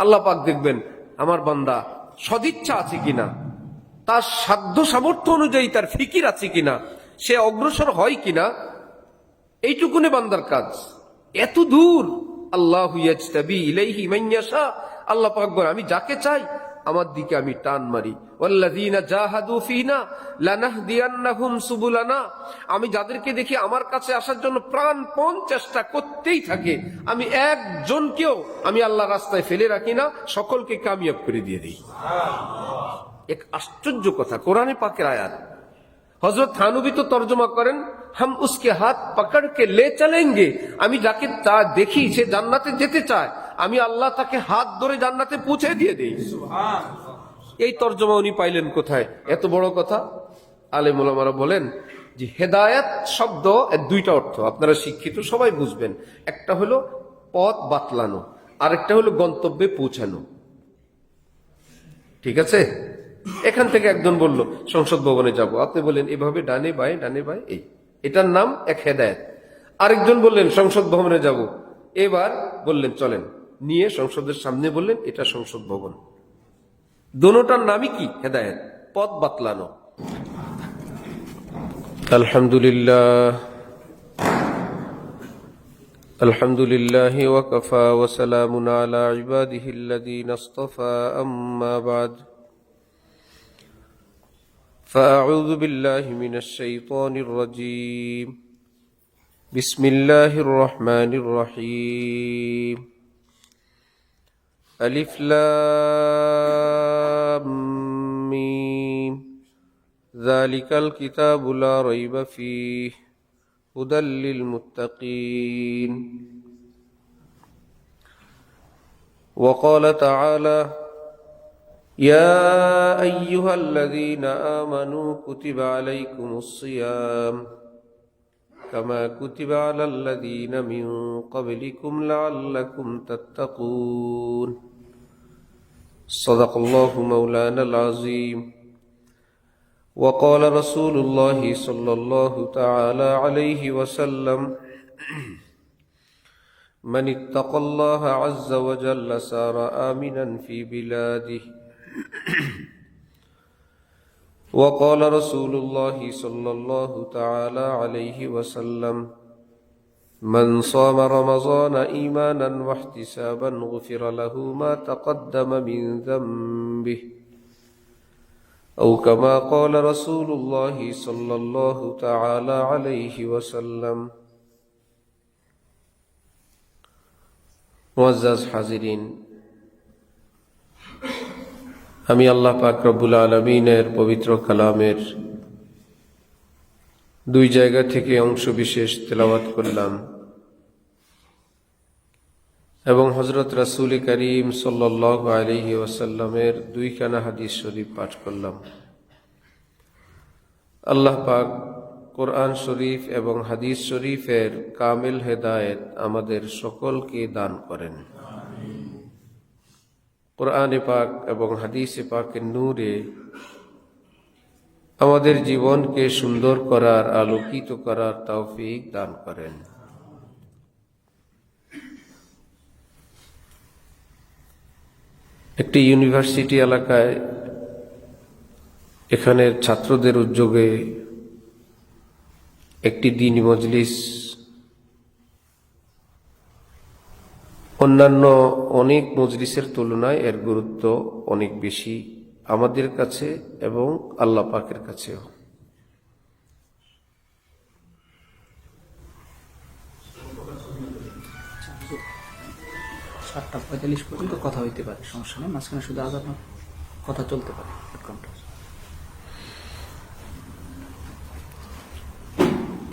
আল্লাহ পাক দেখবেন আমার বান্দা সদিচ্ছা আছে কিনা, তার সাধ্য সামর্থ্য অনুযায়ী তার ফিকির আছে কিনা, সে অগ্রসর হয় কিনা, এইটুকুনি বান্দার কাজ। এত দূর আল্লাহু ইয়াজতাবি ইলাইহি মান ইয়াশা, আল্লাহ পাক বলেন আমি যাকে চাই আমার দিকে আমি টান মারি। ওয়াল্লাযীনা জাহাদু ফিনা লানাহদিয়ান্নাহুম সুবুলানা, আমি যাদেরকে দেখি আমার কাছে আসার জন্য প্রাণপণ চেষ্টা করতেই থাকে, আমি একজনকেও আমি আল্লাহর রাস্তায় ফেলে রাখি না, সকলকে কামিয়াব করে দিয়ে দিই। এক আশ্চর্য কথা, কোরআনে পাকের আয়াত। হযরত থানবী তো তর্জমা করেন হাম উসকে হাত পকড় কে লে চলেঙ্গে, আমি যাকে দেখি সে জান্নাতে যেতে চায়, আমি আল্লাহ তাকে হাত ধরে জান্নাতে পৌঁছে দিয়ে দেই। এই তর্জমা উনি পাইলেন কোথায়? এত বড় কথা। আলেম ওলামারা বলেন যে হেদায়েত শব্দ এর দুইটা অর্থ, আপনারা শিক্ষিত সবাই বুঝবেন। একটা হলো পথ বাতলানো, আরেকটা হলো গন্তব্যে পৌঁছানো। ঠিক আছে? এখান থেকে একজন বলল সংসদ ভবনে যাব, আপনি বললেন এভাবে ডানে বায়ে ডানে বায়ে, এটার নাম এক হেদায়েত। আরেকজন বললেন সংসদ ভবনে যাব, এবার বললেন চলেন, নিয়ে সংসদের সামনে বললেন এটা সংসদ ভবন। দোনোটার নামই কি? হেদায়েত, পথ বাতলানো। আলহামদুলিল্লাহ আলহামদুলিল্লাহ ওয়া কাফা ওয়া সালামুন আলা ইবাদিহিল্লাযীনা ইসতাফা, আম্মা বা'দ। فأعوذ بالله من الشيطان الرجيم. بسم الله الرحمن الرحيم. ألف لام ميم. ذلك الكتاب لا ريب فيه هدى للمتقين. وقال تعالى: يا أيها الذين آمنوا كتب عليكم الصيام كما كتب على الذين من قبلكم لعلكم تتقون. صدق الله مولانا العظيم. وقال رسول الله صلى الله تعالى عليه وسلم: من اتقى الله عز وجل سار آمنا في بلاده. وقال رسول الله صلى الله تعالى عليه وسلم: من صام رمضان إيمانا واحتسابا غفر له ما تقدم من ذنبه، أو كما قال رسول الله صلى الله تعالى عليه وسلم. মুআজ্জাজ হাজিরিন, আমি আল্লাহ পাক রব্বুল আলামিনের পবিত্র কালামের দুই জায়গা থেকে অংশ বিশেষ তেলাওয়াত করলাম এবং হযরত রাসূল করিম সাল্লাল্লাহু আলাইহি ওয়াসাল্লামের দুইখানা হাদিস শরীফ পাঠ করলাম। আল্লাহ পাক কোরআন শরীফ এবং হাদিস শরীফের কামিল হেদায়েত আমাদের সকলকে দান করেন। কোরআনে পাক এবং হাদিসে পাকের নূরে আমাদের জীবনকে সুন্দর করার, আলোকিত করার তৌফিক দান করেন। একটি ইউনিভার্সিটি এলাকায় এখানের ছাত্রদের উদ্যোগে একটি দ্বীনি মজলিস অন্যান্য অনেক মজলিসের তুলনায় এর গুরুত্ব অনেক বেশি আমাদের কাছে এবং আল্লাহ পাকের কাছেও। সাতটা 45 পর্যন্ত কথা হইতে পারে, সমস্যা নেই, মাঝখানে শুধু আজান কথা চলতে পারে।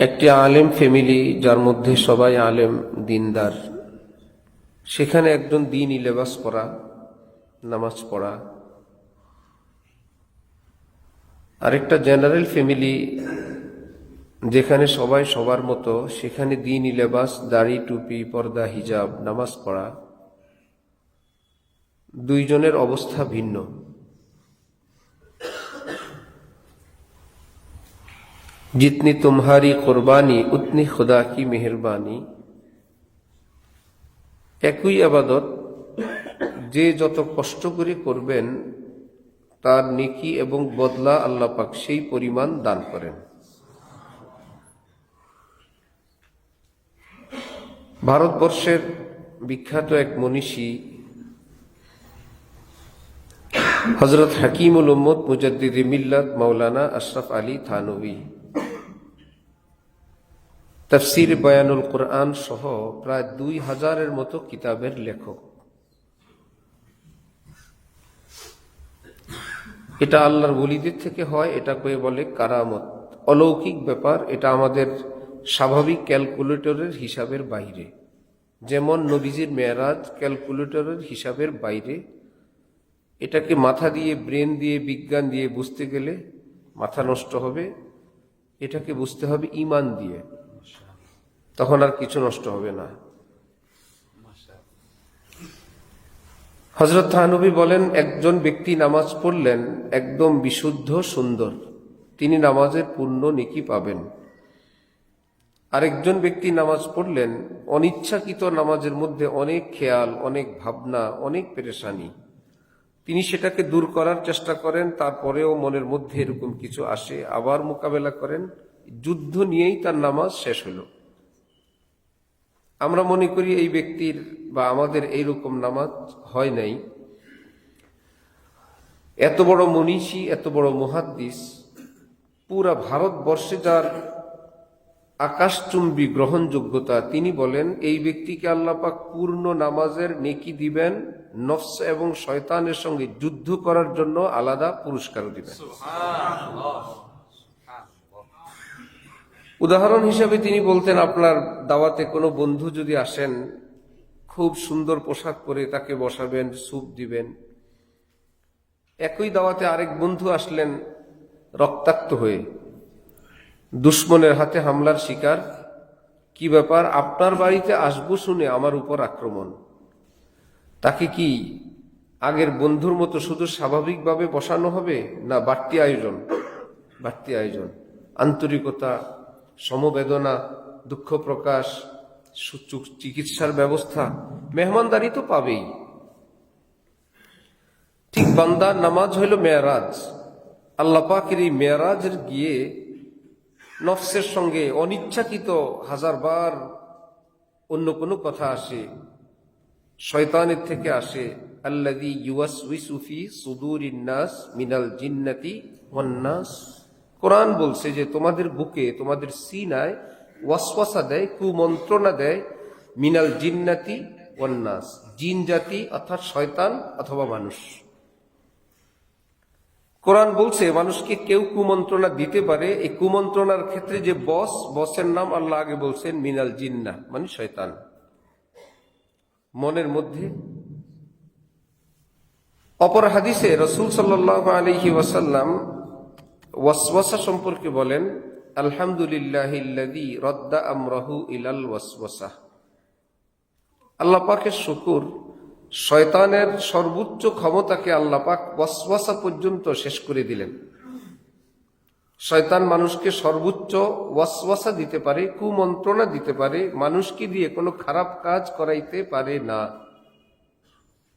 একটি আলেম ফ্যামিলি, যার মধ্যে সবাই আলেম দিনদার, সেখানে একজন দ্বীনি লেবাস পরা, নামাজ পড়া। আরেকটা জেনারেল ফ্যামিলি, যেখানে সবাই সবার মতো, সেখানে দ্বীনি লেবাস, দাড়ি, টুপি, পর্দা, হিজাব, নামাজ পড়া। দুইজনের অবস্থা ভিন্ন। जितनी तुम्हारी कुर्बानी उतनी खुदा की मेहरबानी। একই আবাদত যে যত কষ্ট করে করবেন তার নেকি এবং বদলা আল্লাহ পাক সেই পরিমাণ দান করেন। ভারতবর্ষের বিখ্যাত এক মনীষী হযরত হাকিমুল উম্মত মুজাদ্দিদে মিল্লাত মাওলানা আশরাফ আলী থানভী তাফসীর বয়ানুল কুরআন সহ প্রায় 2000-এর মতো কিতাবের লেখক। এটা আল্লাহর ওলিদের থেকে হয়, এটাকে বলে কারামত, অলৌকিক ব্যাপার। এটা আমাদের স্বাভাবিক ক্যালকুলেটরের হিসাবের বাইরে। যেমন নবীজির মেরাজ ক্যালকুলেটরের হিসাবের বাইরে। এটাকে মাথা দিয়ে, ব্রেন দিয়ে, বিজ্ঞান দিয়ে বুঝতে গেলে মাথা নষ্ট হবে। এটাকে বুঝতে হবে ঈমান দিয়ে, তখন আর কিছু নষ্ট হবে না। হযরত থানভী বলেন, একজন ব্যক্তি নামাজ পড়লেন একদম বিশুদ্ধ সুন্দর, তিনি নামাজের পূর্ণ নেকি পাবেন। আরেকজন ব্যক্তি নামাজ পড়লেন অনিচ্ছাকৃত নামাজের মধ্যে অনেক খেয়াল, অনেক ভাবনা, অনেক পেরেশানি, তিনি সেটাকে দূর করার চেষ্টা করেন, তারপরেও মনের মধ্যে এরকম কিছু আসে, আবার মোকাবেলা করেন, যুদ্ধ নিয়েই তার নামাজ শেষ হলো। আমরা মনে করি এই ব্যক্তির বা আমাদের এইরকম নামাজ হয় নাই। এত বড় মনীষী, এত বড় মুহাদ্দিস, পুরা ভারতবর্ষে যার আকাশচুম্বী গ্রহণযোগ্যতা, তিনি বলেন এই ব্যক্তিকে আল্লাহ পাক পূর্ণ নামাজের নেকি দিবেন, নফস এবং শয়তানের সঙ্গে যুদ্ধ করার জন্য আলাদা পুরস্কার দিবেন। উদাহরণ হিসাবে তিনি বলতেন, আপনার দাওয়াতে কোনো বন্ধু যদি আসেন, খুব সুন্দর পোশাক পরে তাকে বসাবেন, স্যুপ দিবেন। একই দাওয়াতে আরেক বন্ধু আসলেন রক্তাক্ত হয়ে, দুশ্মনের হাতে হামলার শিকার। কি ব্যাপার, আপনার বাড়িতে আসবো শুনে আমার উপর আক্রমণ। তাকে কি আগের বন্ধুর মতো শুধু স্বাভাবিকভাবে বসানো হবে, না বাড়তি আয়োজন? বাড়তি আয়োজন, আন্তরিকতা, সমবেদনা, দুঃখ প্রকাশ, চিকিৎসার ব্যবস্থা, মেহমানদারি তো পাবেই। ঠিক বান্দার নামাজ হইল মেরাজ। আল্লাহ পাকের এই মেরাজের গিয়ে নফসের সঙ্গে অনিচ্ছাকৃত হাজারবার অন্য কোনো কথা আসে, শয়তানের থেকে আসে। আল্লাযী ইউওয়াসউইসু ফি সুদুরিন নাস মিনাল জিন্নাতি ওয়ান নাস। কোরআন বলছে যে তোমাদের বুকে, তোমাদের সিনায় ওয়াসওয়াসা দেয়, কুমন্ত্রণা দেয়, মিনাল জিন্নাতি ওয়ান নাস, জিন জাতি অর্থাৎ শয়তান অথবা মানুষ। কোরআন বলছে মানুষকে কেউ কুমন্ত্রণা দিতে পারে। এই কুমন্ত্রণার ক্ষেত্রে যে বসের নাম আল্লাহ আগে বলছেন মিনাল জিন্না, মানে শয়তান। মনের মধ্যে অপর হাদিসে রাসূল সাল্লাল্লাহু আলাইহি ওয়াসাল্লাম ওয়াসওয়াসা সম্পর্কে বলেন, আলহামদুলিল্লাহিল্লাযী রাদ্দা আমরাহু ইলাল ওয়াসওয়াসা। আল্লাহ পাকের শুকর, শয়তানের সর্বোচ্চ ক্ষমতাকে আল্লাহ পাক ওয়াসওয়াসা পর্যন্ত শেষ করে দিলেন। শয়তান মানুষকে সর্বোচ্চ ওয়াসওয়াসা দিতে পারে, কুমন্ত্রণা দিতে পারে, মানুষকে দিয়ে কোনো খারাপ কাজ করাইতে পারে না।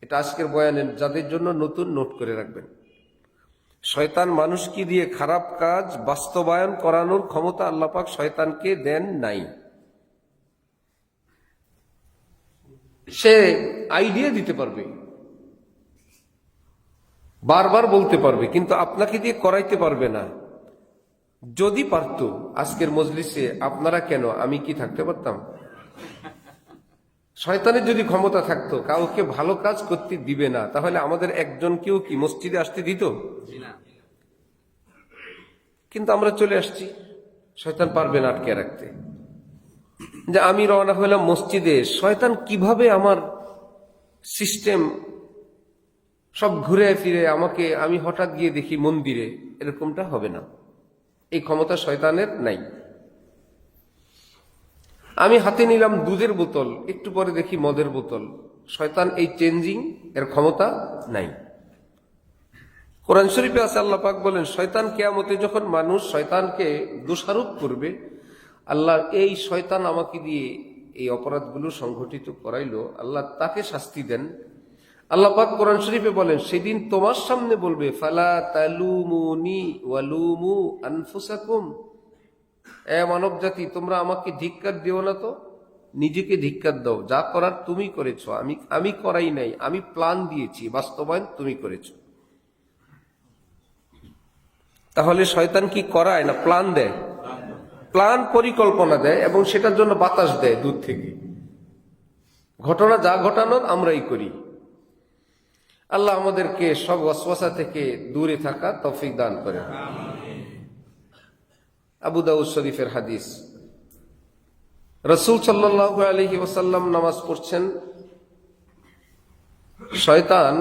এটা আজকের বয়ানের যাদের জন্য নতুন, নোট করে রাখবেন। শয়তান মানুষকে দিয়ে খারাপ কাজ বাস্তবায়ন করানোর ক্ষমতা আল্লাহ পাক শয়তানকে দেন নাই। সে আইডিয়া দিতে পারবে, বারবার বলতে পারবে, কিন্তু আপনাকে দিয়ে করাইতে পারবে না। যদি পারত, আজকের মজলিসে আপনারা কেন, আমি কি থাকতে পারতাম? শয়তানের যদি ক্ষমতা থাকতো কাউকে ভালো কাজ করতে দিবে না, তাহলে আমাদের একজনকেও কি মসজিদে আসতে দিত? কিন্তু আমরা চলে আসছি, শয়তান পারবে না আটকে রাখতে। যে আমি রওনা হলাম মসজিদে, শয়তান কিভাবে আমার সিস্টেম সব ঘুরে ফিরে আমাকে, আমি হঠাৎ গিয়ে দেখি মন্দিরে, এরকমটা হবে না। এই ক্ষমতা শয়তানের নাই। আমি হাতে নিলাম দুধের বোতল, একটু পরে দেখি মদের বোতল, শয়তান এই চেঞ্জিং এর ক্ষমতা নাই। কোরআন শরীফে আছে, আল্লাহ পাক বলেন শয়তান কিয়ামতে যখন মানুষ শয়তানকে দোষারোপ করবে, আল্লাহ এই শয়তান আমাকে দিয়ে এই অপরাধগুলো সংঘটিত করাইলো, আল্লাহ তাকে শাস্তি দেন। আল্লাহ পাক কোরআন শরীফে বলেন, সেদিন তোমার সামনে বলবে, ফালা তালুমুনি ওয়ালুমু আনফুসাকুম, এ মানব জাতি, তোমরা আমাকে ধিক্কার দিও না, তো নিজেকে ধিক্কার দাও। যা করার তুমি করেছো, আমি করাই নাই, আমি প্ল্যান দিয়েছি, বাস্তবায়ন তুমি করেছো। তাহলে শয়তান কি করায় না প্ল্যান দেয়? প্ল্যান, পরিকল্পনা দেয় এবং সেটার জন্য বাতাস দেয় দূর থেকে। ঘটনা যা ঘটানোর আমরাই করি। আল্লাহ আমাদেরকে সব ওয়াসওয়াসা থেকে দূরে থাকা তৌফিক দান করেন। আবু দাউদ শরীফের হাদিস, রাসূল সাল্লাল্লাহু আলাইহি ওয়াসাল্লাম নামাজ পড়ছেন, শয়তান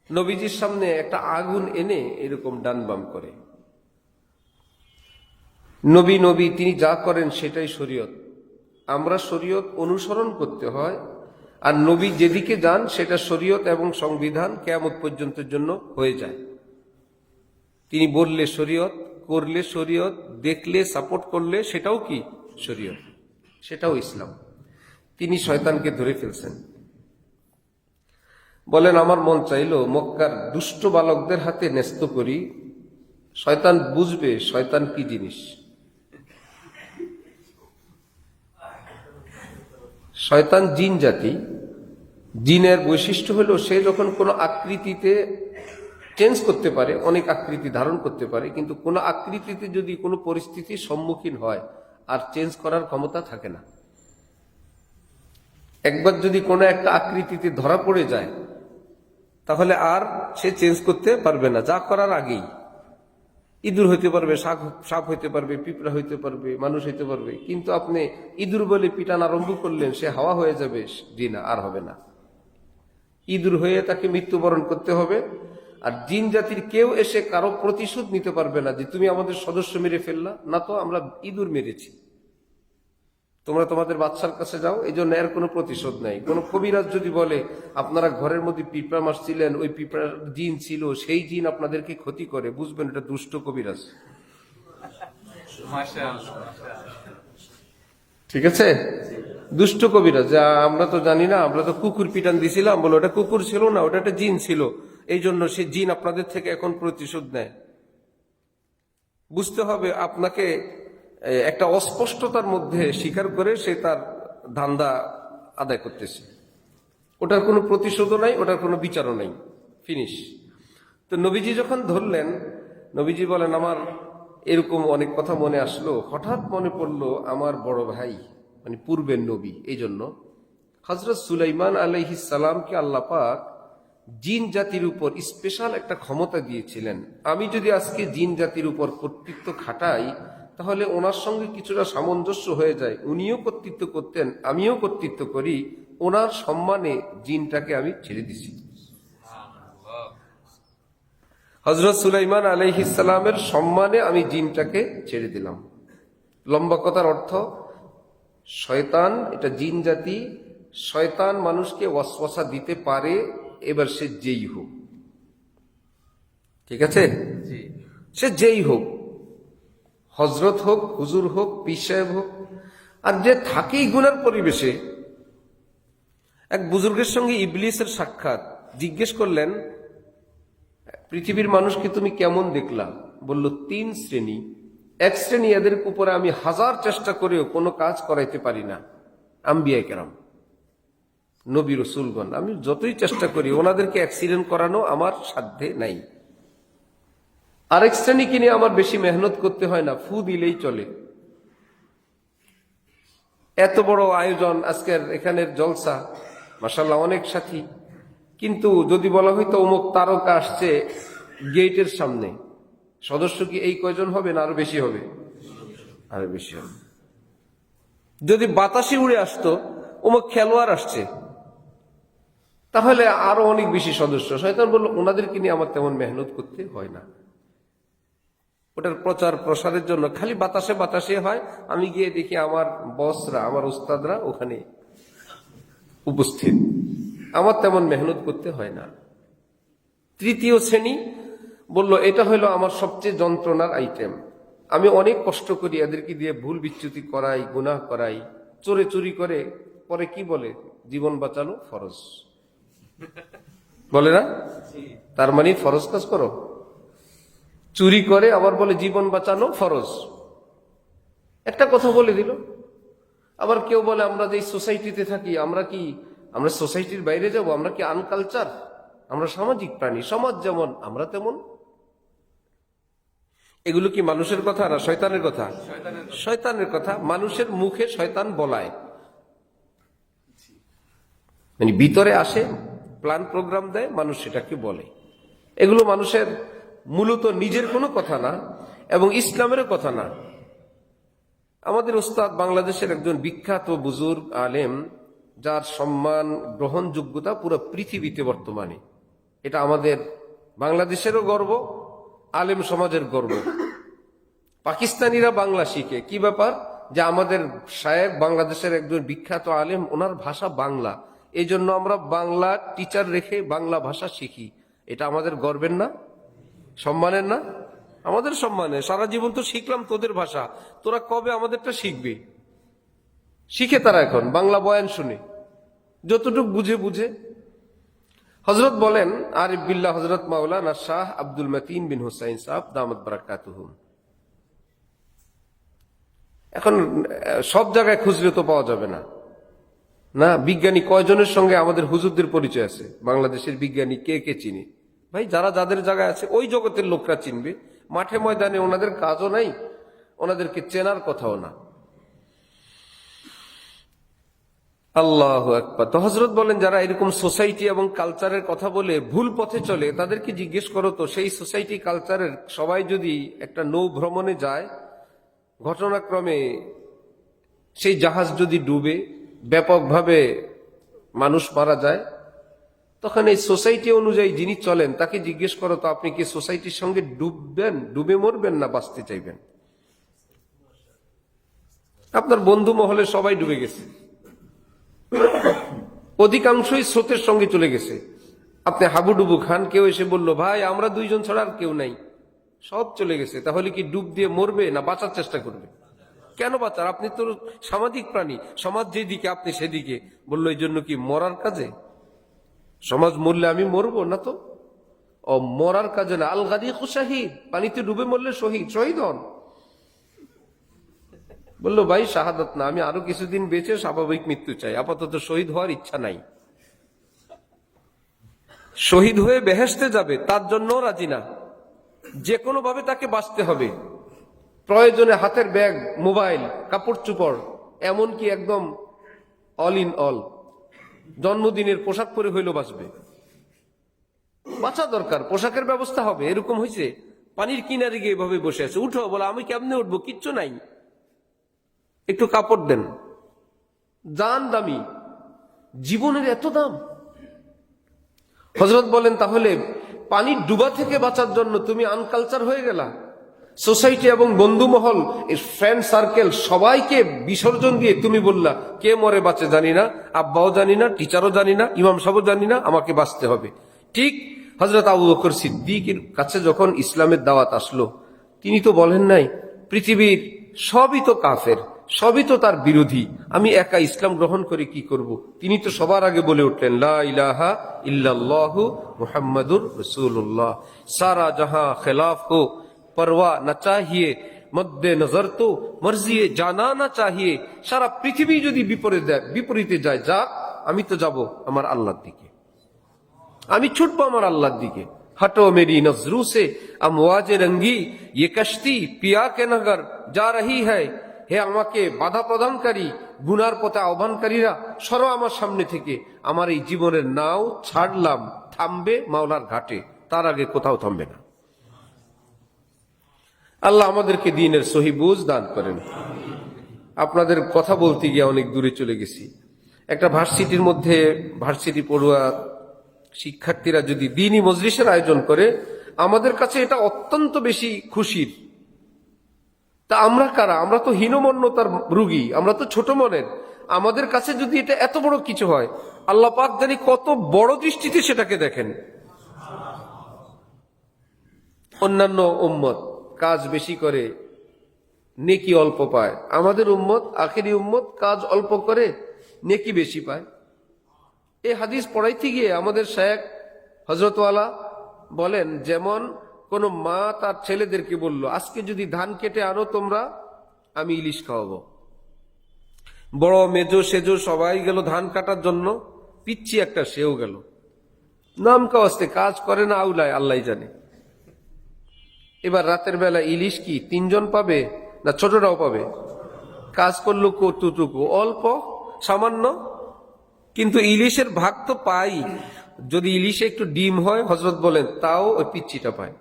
নবীজির সামনে একটা আগুন এনে এরকম ডান বাম করে। নবী তিনি যা করেন সেটাই শরীয়ত, আমরা শরীয়ত অনুসরণ করতে হয়। আর নবী যেদিকে যান সেটা শরীয়ত এবং সংবিধান কিয়ামত পর্যন্তের জন্য হয়ে যায়। তিনি বললে শরীয়ত, করলে শরীয়ত, দেখলে সাপোর্ট করলে সেটাও কি শরীয়ত, সেটাও ইসলাম। তিনি শয়তানকে ধরে ফেলছেন। বলেন, আমার মন চাইলো মক্কার দুষ্ট বালকদের হাতে ন্যস্ত করি, শয়তান বুঝবে শয়তান কি জিনিস। শয়তান জিন জাতি, জিনের বৈশিষ্ট্য হলো সে যখন কোনো আকৃতিতে চেঞ্জ করতে পারে, অনেক আকৃতি ধারণ করতে পারে, কিন্তু কোনো আকৃতিতে যদি কোনো পরিস্থিতির সম্মুখীন হয় আর চেঞ্জ করার ক্ষমতা থাকে না। একবার যদি কোনো একটা আকৃতিতে ধরা পড়ে যায় তাহলে আর সে চেঞ্জ করতে পারবে না, যা করার আগেই। ইঁদুর হইতে পারবে, সাপ হইতে পারবে, পিঁপড়া হইতে পারবে, মানুষ হইতে পারবে, কিন্তু আপনি ইঁদুর বলে পিটান আরম্ভ করলেন, সে হাওয়া হয়ে যাবে, জিন আর হবে না। ইঁদুর হয়ে তাকে মৃত্যুবরণ করতে হবে। আর জিন জাতির কেউ এসে কারো প্রতিশোধ নিতে পারবে না যে তুমি আমাদের সদস্য মেরে ফেললা, না তো আমরা ইঁদুর মেরেছি, তোমরা তোমাদের বাচ্চার কাছে যাও, এই জন্য এর কোনো প্রতিশোধ নাই। কোন কবিরাজ যদি বলে আপনারা ঘরের মধ্যে পিঁপড়া মারছিলেন, ওই পিঁপড়ার জিন ছিল, সেই জিন আপনাদেরকে ক্ষতি করে, বুঝবেন এটা দুষ্ট কবিরাজ। ঠিক আছে, দুষ্ট কবিরাজ। আমরা তো জানি না, আমরা তো কুকুর পিটান দিছিলাম, বলো ওটা কুকুর ছিল না, ওটা একটা জিন ছিল, এই জন্য সে জিন আপনাদের থেকে এখন প্রতিশোধ নেয়। বুঝতে হবে আপনাকে একটা অস্পষ্টতার মধ্যে স্বীকার করে সে তার ধান্দা আদায় করতেছে। ওটার কোনো প্রতিশোধও নাই, ওটার কোনো বিচারও নাই, ফিনিশ। তো নবীজি যখন ধরলেন, নবীজি বলেন, আমার এরকম অনেক কথা মনে আসলো, হঠাৎ মনে পড়লো আমার বড় ভাই, মানে পূর্বের নবী। এই জন্য হযরত সুলাইমান আলাইহিস সালামকে আল্লাহ পাক জিন জাতির উপর স্পেশাল একটা ক্ষমতা দিয়েছিলেন। আমি যদি আজকে জিন জাতির উপর কর্তৃত্ব খাটাই তাহলে ওনার সঙ্গে কিছুটা সামঞ্জস্য হয়ে যায়, উনিও কর্তৃত্ব করতেন, আমিও কর্তৃত্ব করি, ওনার সম্মানে জিনটাকে আমি ছেড়ে দিছি। হযরত সুলাইমান আলাইহিস সালামের সম্মানে আমি জিনটাকে ছেড়ে দিলাম। লম্বা কথার অর্থ, শয়তান এটা জিন জাতি, শয়তান মানুষকে ওয়াসওয়াসা দিতে পারে, এবার সে যেই হোক, ঠিক আছে, সে যেই হোক, হযরত হোক, হুজুর হোক, পীর সাহেব হোক, আর যে থাকেই গুনার পরিবেশে। এক বুজুর্গের সঙ্গে ইবলিসের সাক্ষাৎ, জিজ্ঞেস করলেন, পৃথিবীর মানুষকে তুমি কেমন দেখলা? বলল, 3 শ্রেণী। এক শ্রেণী, এদের উপরে আমি 1000 চেষ্টা করেও কোনো কাজ করাইতে পারি না, আম্বিয়া কেরাম, নবী রসুলগণ, আমি যতই চেষ্টা করি ওনাদেরকে অ্যাক্সিডেন্ট করানো আমার সাধ্যে নাই। আরেক শ্রেণীকে নিয়ে আমার বেশি মেহনত করতে হয় না, ফু দিলেই চলে। এত বড় আয়োজন, আজকের এখানের জলসা, মাশাআল্লাহ অনেক সাথী, কিন্তু যদি বলা হয়তো অমুক তারকা আসছে গেটের সামনে, সদস্য কি এই কয়জন হবে না আরো বেশি হবে? আরো বেশি হবে। যদি বাতাসে উড়ে আসতো অমুক খেলোয়াড় আসছে, তাহলে আরো অনেক বেশি সদস্য। শয়তান বলল, ওনাদেরকে নিয়ে আমার তেমন মেহনত করতে হয় না, ওটার প্রচার প্রসারের জন্য খালি বাতাসে বাতাসে হয়, আমি গিয়ে দেখি আমার বসরা, আমার উস্তাদরা ওখানে উপস্থিত, আমার তেমন মেহনত করতে হয় না। তৃতীয় শ্রেণী বলল, এটা হলো আমার সবচেয়ে যন্ত্রণার আইটেম, আমি অনেক কষ্ট করি, এদেরকে দিয়ে ভুল বিচ্যুতি করাই, গুনাহ করাই, চোরে চুরি করে, পরে কি বলে জীবন বাঁচানো ফরজ, বলে না? তার মানে ফরজ কাজ করো। চুরি করে আবার বলে জীবন বাঁচানো ফরজ। একটা কথা বলে দিল। আবার কেউ বলে আমরা যে সোসাইটিতে থাকি, আমরা সোসাইটির বাইরে যাব? আমরা কি আনকালচার? আমরা সামাজিক প্রাণী, সমাজ যেমন আমরা তেমন। এগুলো কি মানুষের কথা না শয়তানের কথা? শয়তানের কথা। মানুষের মুখে শয়তান বলায়, মানে ভিতরে আসে, প্ল্যান প্রোগ্রাম দেয়, মানুষ সেটাকে বলে। এগুলো মানুষের মূলত নিজের কোনো কথা না এবং ইসলামের কথা না। আমাদের ওস্তাদ বাংলাদেশের একজন বিখ্যাত বুজুর্গ আলেম, যার সম্মান গ্রহণযোগ্যতা পুরো পৃথিবীতে বর্তমানে। এটা আমাদের বাংলাদেশেরও গর্ব, আলেম সমাজের গর্ব। পাকিস্তানিরা বাংলা শিখে, কি ব্যাপার যে আমাদের শায়েখ বাংলাদেশের একজন বিখ্যাত আলেম, ওনার ভাষা বাংলা, এই জন্য আমরা বাংলা টিচার রেখে বাংলা ভাষা শিখি। এটা আমাদের গর্বের না, সম্মানের না? আমাদের সম্মানে। সারা জীবন তো শিখলাম তোদের ভাষা, তোরা কবে আমাদেরটা শিখবে? শিখে তারা এখন বাংলা বয়ান শুনে যতটুকু বুঝে বুঝে। হযরত বলেন আরিফ বিল্লাহ হযরত মাওলানা শাহ আব্দুল মতিন বিন হুসাইন সাহেব দামাত বারাকাতুহুম। এখন সব জায়গায় খুঁজলে তো পাওয়া যাবে না। না, বিজ্ঞানী কয়জনের সঙ্গে আমাদের হুজুরদের পরিচয় আছে? বাংলাদেশের বিজ্ঞানী কে কে চিনি? ভাই, যারা যাদের জায়গায় আছে ওই জগতের লোকরা চিনবে। মাঠে ময়দানে ওনাদের কাজও নাই, ওনাদেরকে চেনার কথাও না। আল্লাহু আকবার। তো হযরত বলেন যারা এরকম সোসাইটি এবং কালচারের কথা বলে ভুল পথে চলে, তাদেরকে জিজ্ঞেস করো তো, সেই সোসাইটি কালচারের সবাই যদি একটা নৌ ভ্রমণে যায়, ঘটনাক্রমে সেই জাহাজ যদি ডুবে, ব্যাপকভাবে মানুষ মারা যায়, তখন এই সোসাইটি অনুযায়ী যিনি চলেন তাকে জিজ্ঞেস করো তো, আপনি কি সোসাইটির সঙ্গে ডুববেন, ডুবে মরবেন, না বাঁচতে চাইবেন? আপনার বন্ধু মহলে সবাই ডুবে গেছে, অধিকাংশই স্রোতের সঙ্গে চলে গেছে। আপনি হাবুডুবু খান, কেউ এসে বলল ভাই আমরা দুইজন ছাড়া আর কেউ নাই, সব চলে গেছে, তাহলে কি ডুব দিয়ে মরবে না বাঁচার চেষ্টা করবে? কেন বাঁচার? আপনি তো সামাজিক প্রাণী, সমাজ যেদিকে আপনি সেদিকে। বললো এই জন্য কি মরার কাজে? সমাজ মরলে আমি মরবো না তো? ও মরার কাজে না। আল গাদিকু শাহিদ, পানিতে ডুবে মরলে শহীদ, শহীদ হন। বললো ভাই শাহাদাত না, আমি আরো কিছুদিন বেঁচে স্বাভাবিক মৃত্যু চাই, আপাতত শহীদ হওয়ার ইচ্ছা নাই। শহীদ হয়ে বেহেশতে যাবে তার জন্য রাজি না, যে কোনো ভাবে তাকে বাঁচতে হবে। প্রয়োজনে হাতের ব্যাগ, মোবাইল, কাপড় চোপড়, এমনকি একদম অল ইন অল, জন্মদিনের পোশাক পরে হইলেও বাঁচবে। বাঁচা দরকার, পোশাকের ব্যবস্থা হবে। এরকম হয়েছে পানির কিনারে গিয়ে এভাবে বসে আছে, উঠো, বলো আমি কেমনে উঠবো, কিচ্ছু নাই, একটু কাপড় দেন। জান দামি, জীবনের এত দাম। হযরত বলেন তাহলে পানির ডুবা থেকে বাঁচার জন্য তুমি আনকালচার হয়ে গেলা। সোসাইটি এবং বন্ধুমহল, ফ্রেন্ড সার্কেল, সবাইকে বিসর্জন দিয়ে তুমি বললা কে মরে বাঁচে জানি না, আব্বাও জানি না, টিচারও জানি না, ইমাম সাহেবও জানি না, আমাকে বাঁচতে হবে। ঠিক হযরত আবু বকর সিদ্দিকের কাছে যখন ইসলামের দাওয়াত আসলো, তিনি তো বলেন নাই পৃথিবীর সবই তো কাফের, সবই তো তার বিরোধী, আমি একা ইসলাম গ্রহণ করে কি করব? তিনি তো সবার আগে বলে উঠলেন লা ইলাহা ইল্লাল্লাহু মুহাম্মাদুর রাসূলুল্লাহ, সারা জাহাं खिलाफ हो परवा न चाहिए, মধ্যে নজর তো মর্জি জানা না চাহিয়ে। সারা পৃথিবী যদি বিপরীতে যায়, যা, আমি তো যাব আমার আল্লাহর দিকে, আমি ছুটবো আমার আল্লাহর দিকে। হটো মেরি নজরু সে আমওয়াজে রঙ্গি, ये कश्ती पिया के नगर जा रही है। হে আমাকে বাধা প্রদানকারী, গুনার পথে আহ্বানকারীরা, সরো আমার সামনে থেকে। আমার এই জীবনের নাও ছাড়লাম, থামবে মাওলার ঘাটে, তার আগে কোথাও থামবে না। আল্লাহ আমাদেরকে দ্বীনের সহি বুঝ দান করেন। আপনাদের কথা বলতে গিয়ে অনেক দূরে চলে গেছি। একটা ভার্সিটির মধ্যে ভার্সিটি পড়ুয়া শিক্ষার্থীরা যদি দ্বীনি মজলিসের আয়োজন করে, আমাদের কাছে এটা অত্যন্ত বেশি খুশির। তা আমরা কারা? আমরা তো হীনমন্যতার রোগী, আমরা তো ছোট মনের। আমাদের কাছে যদি এটা এত বড় কিছু হয়, আল্লাহ পাক জানি কত বড় দৃষ্টিতে সেটাকে দেখেন। অন্যান্য উম্মত কাজ বেশি করে, নেকি অল্প পায়। আমাদের উম্মত, আখেরি উম্মত, কাজ অল্প করে, নেকি বেশি পায়। এই হাদিস পড়াইতে গিয়ে আমাদের শেখ হজরতওয়ালা বলেন, যেমন কোন মা তার ছেলেদেরকে বলল, আজকে যদি ধান কেটে আনো তোমরা, আমি ইলিশ খাওয়াবো। বড় মেজো সেজো সবাই গেল ধান কাটার জন্য, পিচ্ছি একটা সেও গেল। নাম কাওয়াস্তে কাজ করে না, আউলায় আল্লাহ জানে। এবার রাতের বেলা ইলিশ কি 3 জন পাবে না ছোটরাও পাবে? কাজ করলো কতটুকু, অল্প সামান্য, কিন্তু ইলিশের ভাগ তো পাই। যদি ইলিশে একটু ডিম হয়, হযরত বলেন, তাও ওই পিচ্ছিটা পায়।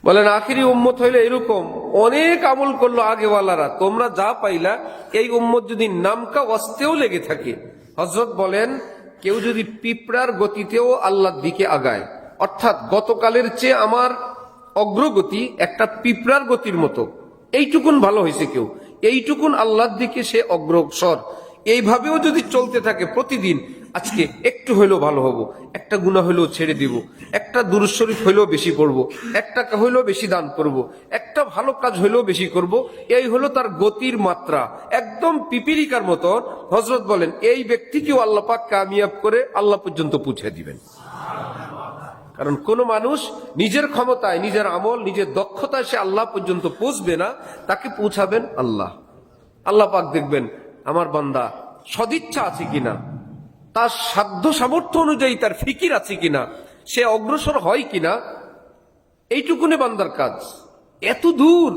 বলেন আখিরি উম্মত হইলে এরকম অনেক আমল করলো আগেওয়ালারা, তোমরা যা পাইলা এই উম্মত যদি নামকা ওয়াস্তেও লেগে থাকে, হযরত বলেন কেউ যদি পিঁপড়ার গতিতেও আল্লাহর দিকে আগায়, অর্থাৎ গতকালের চেয়ে আমার অগ্রগতি একটা পিঁপড়ার গতির মতো, এইটুকুন ভালো হয়েছে কেউ, এইটুকুন আল্লাহর দিকে সে অগ্রসর, এইভাবেও যদি চলতে থাকে প্রতিদিন, আজকে একটু হইলেও ভালো হবো, একটা গুনাহ হইলেও ছেড়ে দিব, একটা দুরূদ শরীফ হইলেও বেশি পড়বো, এক টাকা হইলেও বেশি দান করব, একটা ভালো কাজ হইলেও বেশি করব, এই হলো তার গতির মাত্রা, একদম পিপিলিকার মতো। হযরত বলেন এই ব্যক্তিকেও আল্লাহ পাক কামিয়াব করে আল্লাহ পর্যন্ত পৌঁছে দিবেন। কারণ কোন মানুষ নিজের ক্ষমতায়, নিজের আমল, নিজের দক্ষতায় সে আল্লাহ পর্যন্ত পৌঁছবে না, তাকে পৌঁছাবেন আল্লাহ। আল্লাহ পাক দেখবেন আমার বান্দা সদিচ্ছা আছে কিনা, তার সাধ্য সামর্থ্য অনুযায়ী তার ফিকির আছে কিনা, সে অগ্রসর হয় কিনা, এইটুকুনে বান্দার কাজ। এত দূর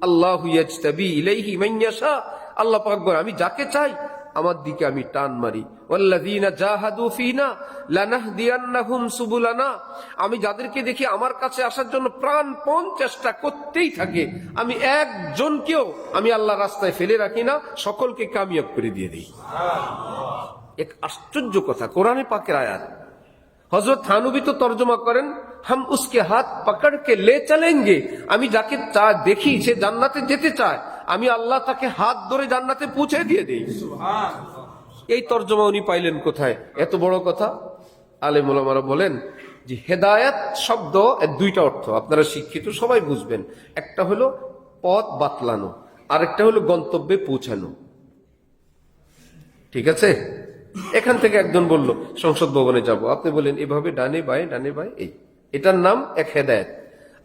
আল্লাহু ইয়াজতাবি ইলাইহি মান ইয়াশা, আল্লাহ পাক বলেন আমি যাকে চাই আমার দিকে আমি টান মারি। ওয়াল্লাযীনা জাহাদু ফীনা লানাহদিয়ান্নাহুম সুবুলানা, আমি যাদেরকে দেখি আমার কাছে আসার জন্য প্রাণপণ চেষ্টা করতেই থাকে, আমি একজনকেও আমি আল্লাহর রাস্তায় ফেলে রাখি না, সকলকে কামিয়াব করে দিয়ে দিই। এক আশ্চর্য কথা, কোরআনে পাকের আয়াত। হযরত থানবী তো তর্জমা করেন, হাম উসকে হাত পকড় কে লে চলেঙ্গে, আমি যাকে দেখি সে জান্নাতে যেতে চায়, আমি আল্লাহ তাকে হাত ধরে জান্নাতে পৌঁছে দিয়ে দেই। এই তর্জমা উনি পাইলেন কোথায়? এত বড় কথা। আলেম ওলামারা বলেন যে হেদায়েত শব্দ এর 2টা অর্থ, আপনারা শিক্ষিত সবাই বুঝবেন। একটা হলো পথ বাতলানো, আরেকটা হলো গন্তব্যে পৌঁছানো। ঠিক আছে? এখান থেকে একজন বলল সংসদ ভবনে যাব, আপনি বলেন এভাবে ডানে বায়ে ডানে বায়ে, এই এটার নাম এক হেদায়েত।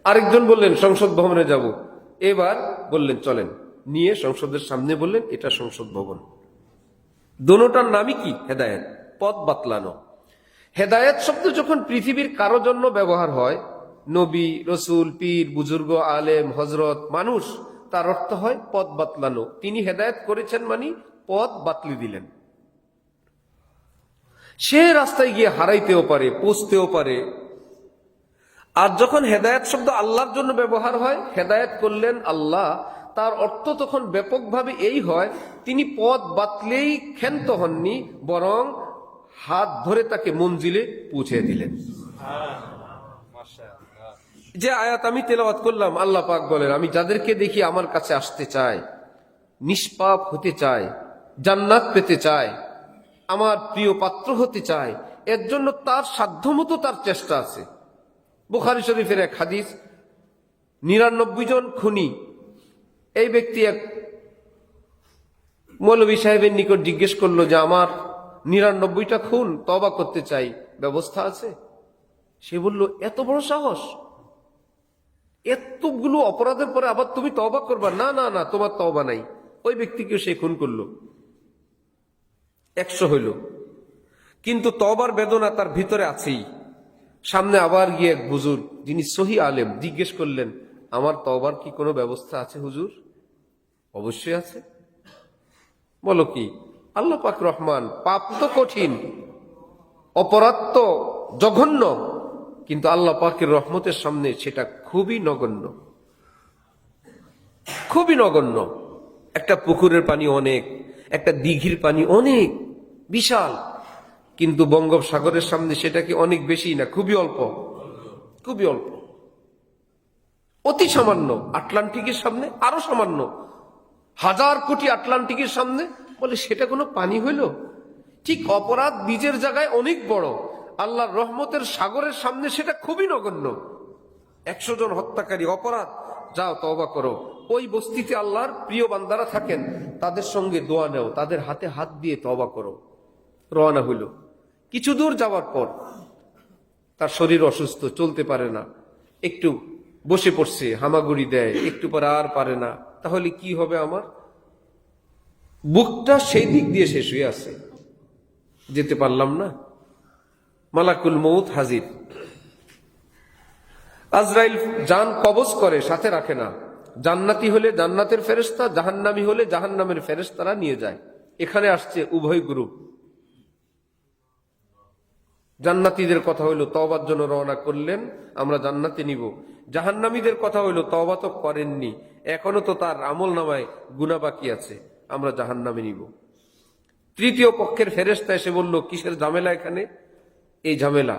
আরেকজন বললেন সংসদ ভবনে যাব, এবার বললেন চলেন, নিয়ে সংসদের সামনে বললেন এটা সংসদ ভবন। দোনোটার নামই কি? হেদায়েত, পথ বাতলানো। হেদায়েত শব্দ যখন পৃথিবীর কারো জন্য ব্যবহার হয়, নবী, রসুল, পীর, বুজুর্গ, আলেম, হজরত, মানুষ, তার অর্থ হয় পথ বাতলানো। তিনি হেদায়েত করেছেন মানে পথ বাতলি দিলেন। সে রাস্তায় গিয়ে হারাইতেও পারে, পৌঁছতেও পারে। আর যখন হেদায়েত শব্দ আল্লাহর জন্য ব্যবহার হয়, হেদায়েত করলেন আল্লাহ, তার অর্থ তখন ব্যাপকভাবে এই হয়, তিনি পথ বাতলেই ক্ষান্ত হননি, বরং হাত ধরে তাকে মঞ্জিলে পৌঁছে দিলেন। যে আয়াত আমি তেলাওয়াত করলাম, আল্লাহ পাক বলেন আমি যাদেরকে দেখি আমার কাছে আসতে চায়, নিষ্পাপ হতে চায়, জান্নাত পেতে চায়, আমার প্রিয় পাত্র হতে চায়, এর জন্য তার সাধ্যমতো তার চেষ্টা আছে। বুখারী শরীফের এক হাদিস, 99 জন খুনি। এই ব্যক্তি এক মৌলভী সাহেবের নিকট জিজ্ঞেস করলো যে আমার 99টা খুন, তওবা করতে চাই, ব্যবস্থা আছে? সে বলল এত বড় সাহস, এতগুলো অপরাধের পরে আবার তুমি তওবা করবা? না না না, তোমার তওবা নাই। ওই ব্যক্তিকে সে খুন করলো, 100 হইল, কিন্তু তওবার বেদনা তার ভিতরে আছেই। সামনে আবার গিয়ে এক হুজুর, যিনি সহি আলেম, জিজ্ঞেস করলেন আমার তওবার কি কোনো ব্যবস্থা আছে হুজুর? অবশ্যই আছে। বলো কি? আল্লাহ পাক রহমান, পাপ তো কঠিন, অপরাধ তো জঘন্য, কিন্তু আল্লাহ পাকের রহমতের সামনে সেটা খুবই নগণ্য, খুবই নগণ্য। একটা পুকুরের পানি অনেক, একটা দিঘির পানি অনেক বিশাল, কিন্তু বঙ্গোপসাগরের সামনে সেটা কি অনেক বেশি না খুবই অল্প? খুবই অল্প, অতি সামান্য। আটলান্টিকের সামনে আরো সামান্য, 1000 কোটি আটলান্টিকের সামনে বলে সেটা কোনো পানি হইল? ঠিক অপরাধ নিজের জায়গায় অনেক বড়, আল্লাহর রহমতের সাগরের সামনে সেটা খুবই নগণ্য। 100 জন হত্যাকারী অপরাধ যাও তওবা করো। ওই বস্তিতে আল্লাহর প্রিয় বান্দারা থাকেন, তাদের সঙ্গে দোয়া নেও, তাদের হাতে হাত দিয়ে তওবা করো। রওনা হইল। কিছু দূর যাওয়ার পর তার শরীর অসুস্থ, চলতে পারে না, একটু বসে পড়ছে, হামাগুড়ি দেয়, একটু পরে আর পারে না। তাহলে কি হবে? আমার বুকটা সেই দিক দিয়ে শেষ হয়ে আছে, যেতে পারলাম না। মালাকুল মউত হাজির। আজরাইল জান কবজ করে, সাথে রাখে না। জান্নাতি হলে জান্নাতের ফেরেশতা, জাহান্নামী হলে জাহান্নামের ফেরেশতারা নিয়ে যায়। এখানে আসছে উভয় গ্রুপ। জান্নাতীদের কথা হইল তওবার জন্য রওনা করলেন, আমরা জান্নাতে নিব। জাহান্নামীদের কথা হইল তওবা তো করেননি, এখনো তো তার আমল নামায় গুনাহ বাকি আছে, আমরা জাহান্নামে নিব। তৃতীয় পক্ষের ফেরেশতা এসে বলল, কিসের ঝামেলা এখানে? এই ঝামেলা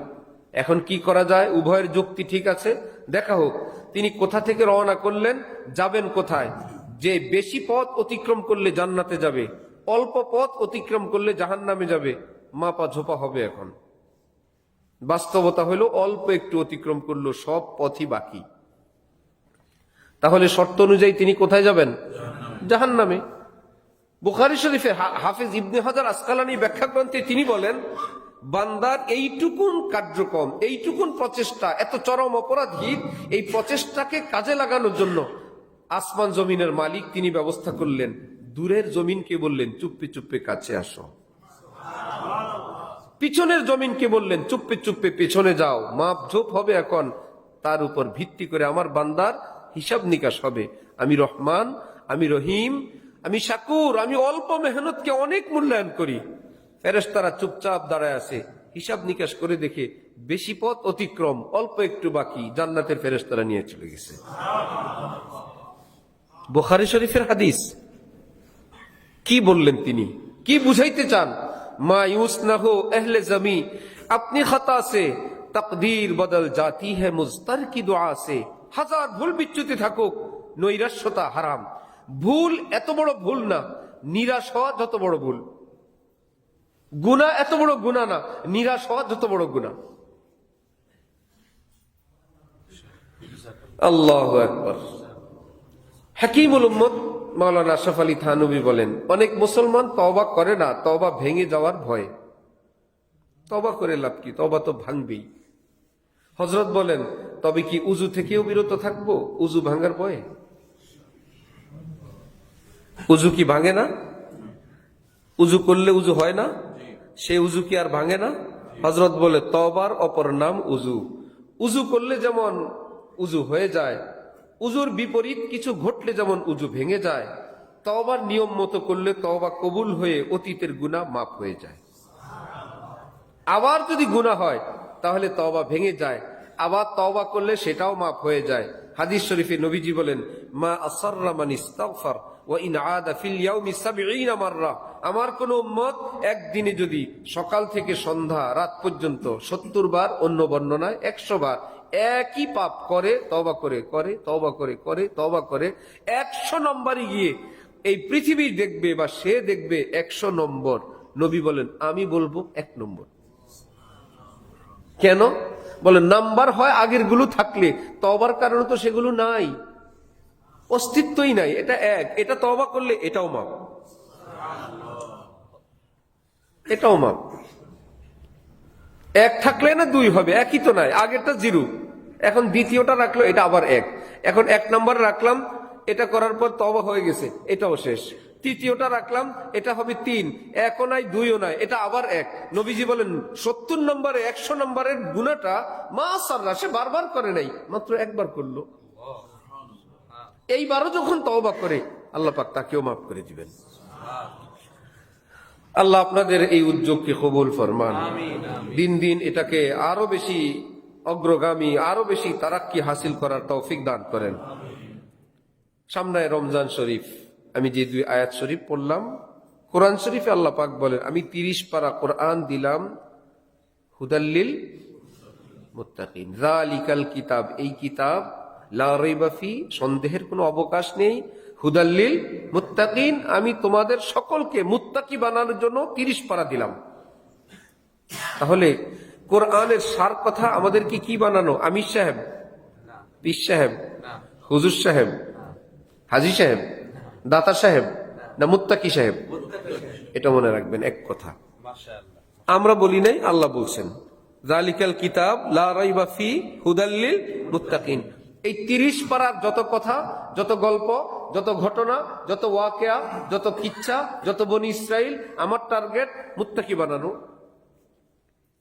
এখন কি করা যায়? উভয়ের যুক্তি ঠিক আছে, দেখা হোক। তিনি কোথা থেকে রওনা করলেন, যাবেন কোথায়? যে বেশি পথ অতিক্রম করলে জান্নাতে যাবে, অল্প পথ অতিক্রম করলে জাহান্নামে যাবে, মাপা ঝোপা হবে। এখন বাস্তবতা হলো অল্প একটু অতিক্রম করলো, সব পথই বাকি। তাহলে শর্ত অনুযায়ী তিনি কোথায় যাবেন? জাহান্নামে। বুখারী শরীফে হাফেজ ইবনে হাজার আসকালানী ব্যাখ্যা গ্রন্থে তিনি বলেন, বান্দার এইটুকুন কার্যক্রম, এইটুকুন প্রচেষ্টা এত চরম অপরাধী, এই প্রচেষ্টাকে কাজে লাগানোর জন্য আসমান জমিনের মালিক তিনি ব্যবস্থা করলেন। দূরের জমিনকে বললেন, চুপে চুপে কাছে আসো। পিছনের জমিনকে বললেন, চুপে চুপে পেছনে যাও। মাপ ঝোপ হবে এখন, তার উপর ভিত্তি করে আমার বান্দার হিসাব নিকাশ হবে। আমি রহমান, আমি রহিম, আমি শাকুর, আমি অল্প মেহনতকে অনেক মূল্যায়ন করি। ফেরেশতারা চুপচাপ দাঁড়ায় আছে, হিসাব নিকাশ করে দেখে বেশি পথ অতিক্রম, অল্প একটু বাকি। জান্নাতের ফেরেশতারা নিয়ে চলে গেছে। বুখারী শরীফের হাদিস। কি বললেন তিনি, কি বুঝাইতে চান? मायूस न हो अहले जमी अपनी खता से, तकदीर बदल जाती है मुज़तर की दुआ से। হাজার ভুল বিচ্যুতি থাকুক, নৈরাশ্যতা হারাম। ভুল এত বড় ভুল না, নিরাশ হওয়া যত বড় ভুল। গুনাহ এত বড় গুনাহ না, নিরাশ হওয়া যত বড় গুনাহ। আল্লাহু আকবার। হাকিমুল উম্মত মাওলানা আশরাফ আলী থানভী বলেন, অনেক মুসলমান তওবা করে না, তওবা ভেঙে যাওয়ার ভয়ে। তওবা করে লাভ কি? তওবা তো ভাঙবেই। হযরত বলেন, তবে কি উযু থেকেও বিরত থাকবো উযু ভাঙার ভয়ে? উযু কি ভাঙে না? উযু করলে উযু হয় না? সে উযু কি আর ভাঙে না? হযরত বলে, তওবার অপর নাম উযু। উযু করলে যেমন উযু হয়ে যায়, উযুর বিপরীত কিছু ঘটলে যেমন উযু ভেঙে যায়, তওবার নিয়ম মতো করলে তওবা কবুল হয়ে অতীতের গুনাহ মাফ হয়ে যায়। আবার যদি গুনাহ হয় তাহলে তওবা ভেঙে যায়, আবার তওবা করলে সেটাও মাফ হয়ে যায়। হাদিস শরীফে নবীজি বলেন, মা আসাররা মান ইস্তাগফার ওয়া ইন আদা ফিল ইয়াউমি ৭০ মাররা। আমার কোন উম্মত একদিনে যদি সকাল থেকে সন্ধ্যা রাত পর্যন্ত ৭০ বার, অন্য বর্ণনায় ১০০ বার একই পাপ করে, তওবা করে করে তওবা করে করে তওবা করে, ১০০ নম্বরে গিয়ে এই পৃথিবী দেখবে বা সে দেখবে ১০০ নম্বর। নবী বলেন, আমি বলবো ১ নম্বর। কেন? বলেন, নাম্বার হয় আগের গুলো থাকলে, তওবার কারণে তো সেগুলো নাই, অস্তিত্বই নাই। এটা এক, এটা তওবা করলে এটাও মাপ, এটাও মাপ। এক থাকলে না ২ হবে, একই তো নাই। আগেরটা 0, এখন দ্বিতীয়টা রাখলো, এটা আবার ১। এখন ১ নম্বর রাখলাম, এটা করার পর তওবা হয়ে গেছে, এটাও শেষ। তৃতীয়টা রাখলাম, এটা হবে ৩, ১ও নাই ২ও নাই, এটা আবার ১। নবীজি বলেন, ৭০ নম্বরে ১০০ নম্বরের গুনাহটা মা সাররা, সে বারবার করে নাই, মাত্র একবার করলো। এইবারও যখন তওবা করে, আল্লাহ পাক তাকেও মাফ করে দিবেন। আল্লাহ আপনাদের এই উদ্যোগকে কবুল ফরমান। দিন দিন এটাকে আরো বেশি অগ্রগামী, আরো বেশি তারাক্কি হাসিল করার তৌফিক দান করেন। সামনে রমজান শরীফ, আমি যে 2 আয়াত শরীফ পড়লাম, কোরআন শরীফে আল্লাহ পাক বলেন, আমি 30 পারা কোরআন দিলাম হুদাল্লিল মুত্তাকিন। যালিকাল কিতাব, এই কিতাব, লা রাইবা ফি, সন্দেহের কোনো অবকাশ নেই, হুদাল্লিল মুত্তাকিন, আমি তোমাদের সকলকে মুত্তাকি বানানোর জন্য 30 পারা দিলাম। তাহলে কোরআনের সার কথা আমাদেরকে কি বানানো? আমির সাহেব, পীর সাহেব, হুজুর সাহেব, হাজি সাহেব, দাতা সাহেব না মুত্তাকি সাহেব? এটা মনে রাখবেন এক কথা। আমরা বলি নাই, আল্লাহ বলছেন যালিকাল কিতাব লা রাইবা ফি হুদাল লিল মুত্তাকিন। এই 30 পারার যত কথা, যত গল্প, যত ঘটনা, যত ওয়াকিয়া, যত কিচ্ছা, যত বনি ইসরাইল, আমার টার্গেট মুত্তাকি বানানো।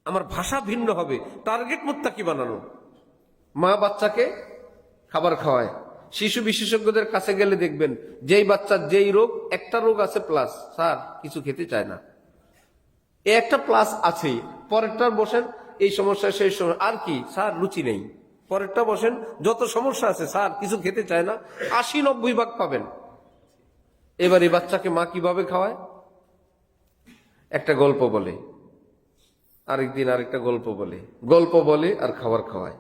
আমার ভাষা ভিন্ন হবে, টার্গেট মুত্তাকি বানানো। মা বাচ্চাকে খাবার খাওয়ায়, শিশু বিশেষজ্ঞদের কাছে গেলে দেখবেন যেই বাচ্চার যেই রোগ, একটা রোগ আছে প্লাস, স্যার কিছু খেতে চায় না, এ একটা প্লাস আছেই। পরেরটার বসেন এই সমস্যা সেই সমস্যা, আর কি স্যার রুচি নেই। পরেরটা বসেন যত সমস্যা আছে, স্যার কিছু খেতে চায় না, 80-90 ভাগ পাবেন। এবার এই বাচ্চাকে মা কিভাবে খাওয়ায়? একটা গল্প বলে, আরেকদিন আরেকটা গল্প বলে, গল্প বলে আর খাবার খাওয়ায়।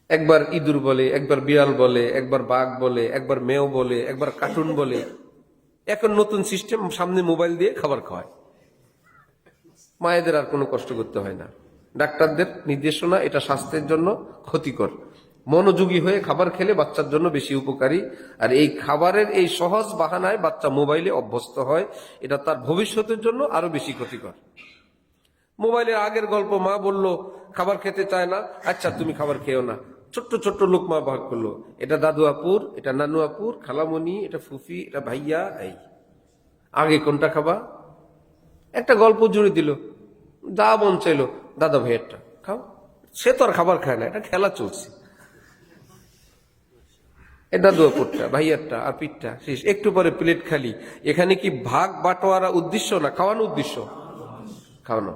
একবার ইঁদুর বলে, একবার বিড়াল বলে, একবার বাঘ বলে, একবার মেয় বলে, একবার কার্টুন বলে। এখন নতুন সিস্টেম, সামনে মোবাইল দিয়ে খাবার খাওয়ায়। মায়েদের আর কোনো কষ্ট করতে হয় না। ডাক্তারদের নির্দেশনা, এটা স্বাস্থ্যের জন্য ক্ষতিকর। মনোযোগী হয়ে খাবার খেলে বাচ্চার জন্য বেশি উপকারী। আর এই খাবারের এই সহজ বাহানায় বাচ্চা মোবাইলে অভ্যস্ত হয়, এটা তার ভবিষ্যতের জন্য আরো বেশি ক্ষতিকর। মোবাইলের আগের গল্প, মা বলল খাবার খেতে চায় না, আচ্ছা তুমি খাবার খেও না, ছোট্ট ছোট্ট লোকমা ভাগ করলো, এটা দাদু আপুর, এটা নানু আপুর, খালামণি, এটা ফুফি, এটা ভাইয়া। এই আগে কোনটা খাবা? একটা গল্প জুড়ে দিল, যা মন চাইলো দাদা ভাইয়েরটা খাও। সে তো আর খাবার খায় না, এটা খেলা চলছে। এটা দুয়াপুরটা, ভাইয়ারটা, আর পিঠটা শেষ, একটু পরে প্লেট খালি। এখানে কি ভাগ বাটোয়ারা উদ্দেশ্য না খাওয়ানো উদ্দেশ্য? খাওয়ানো।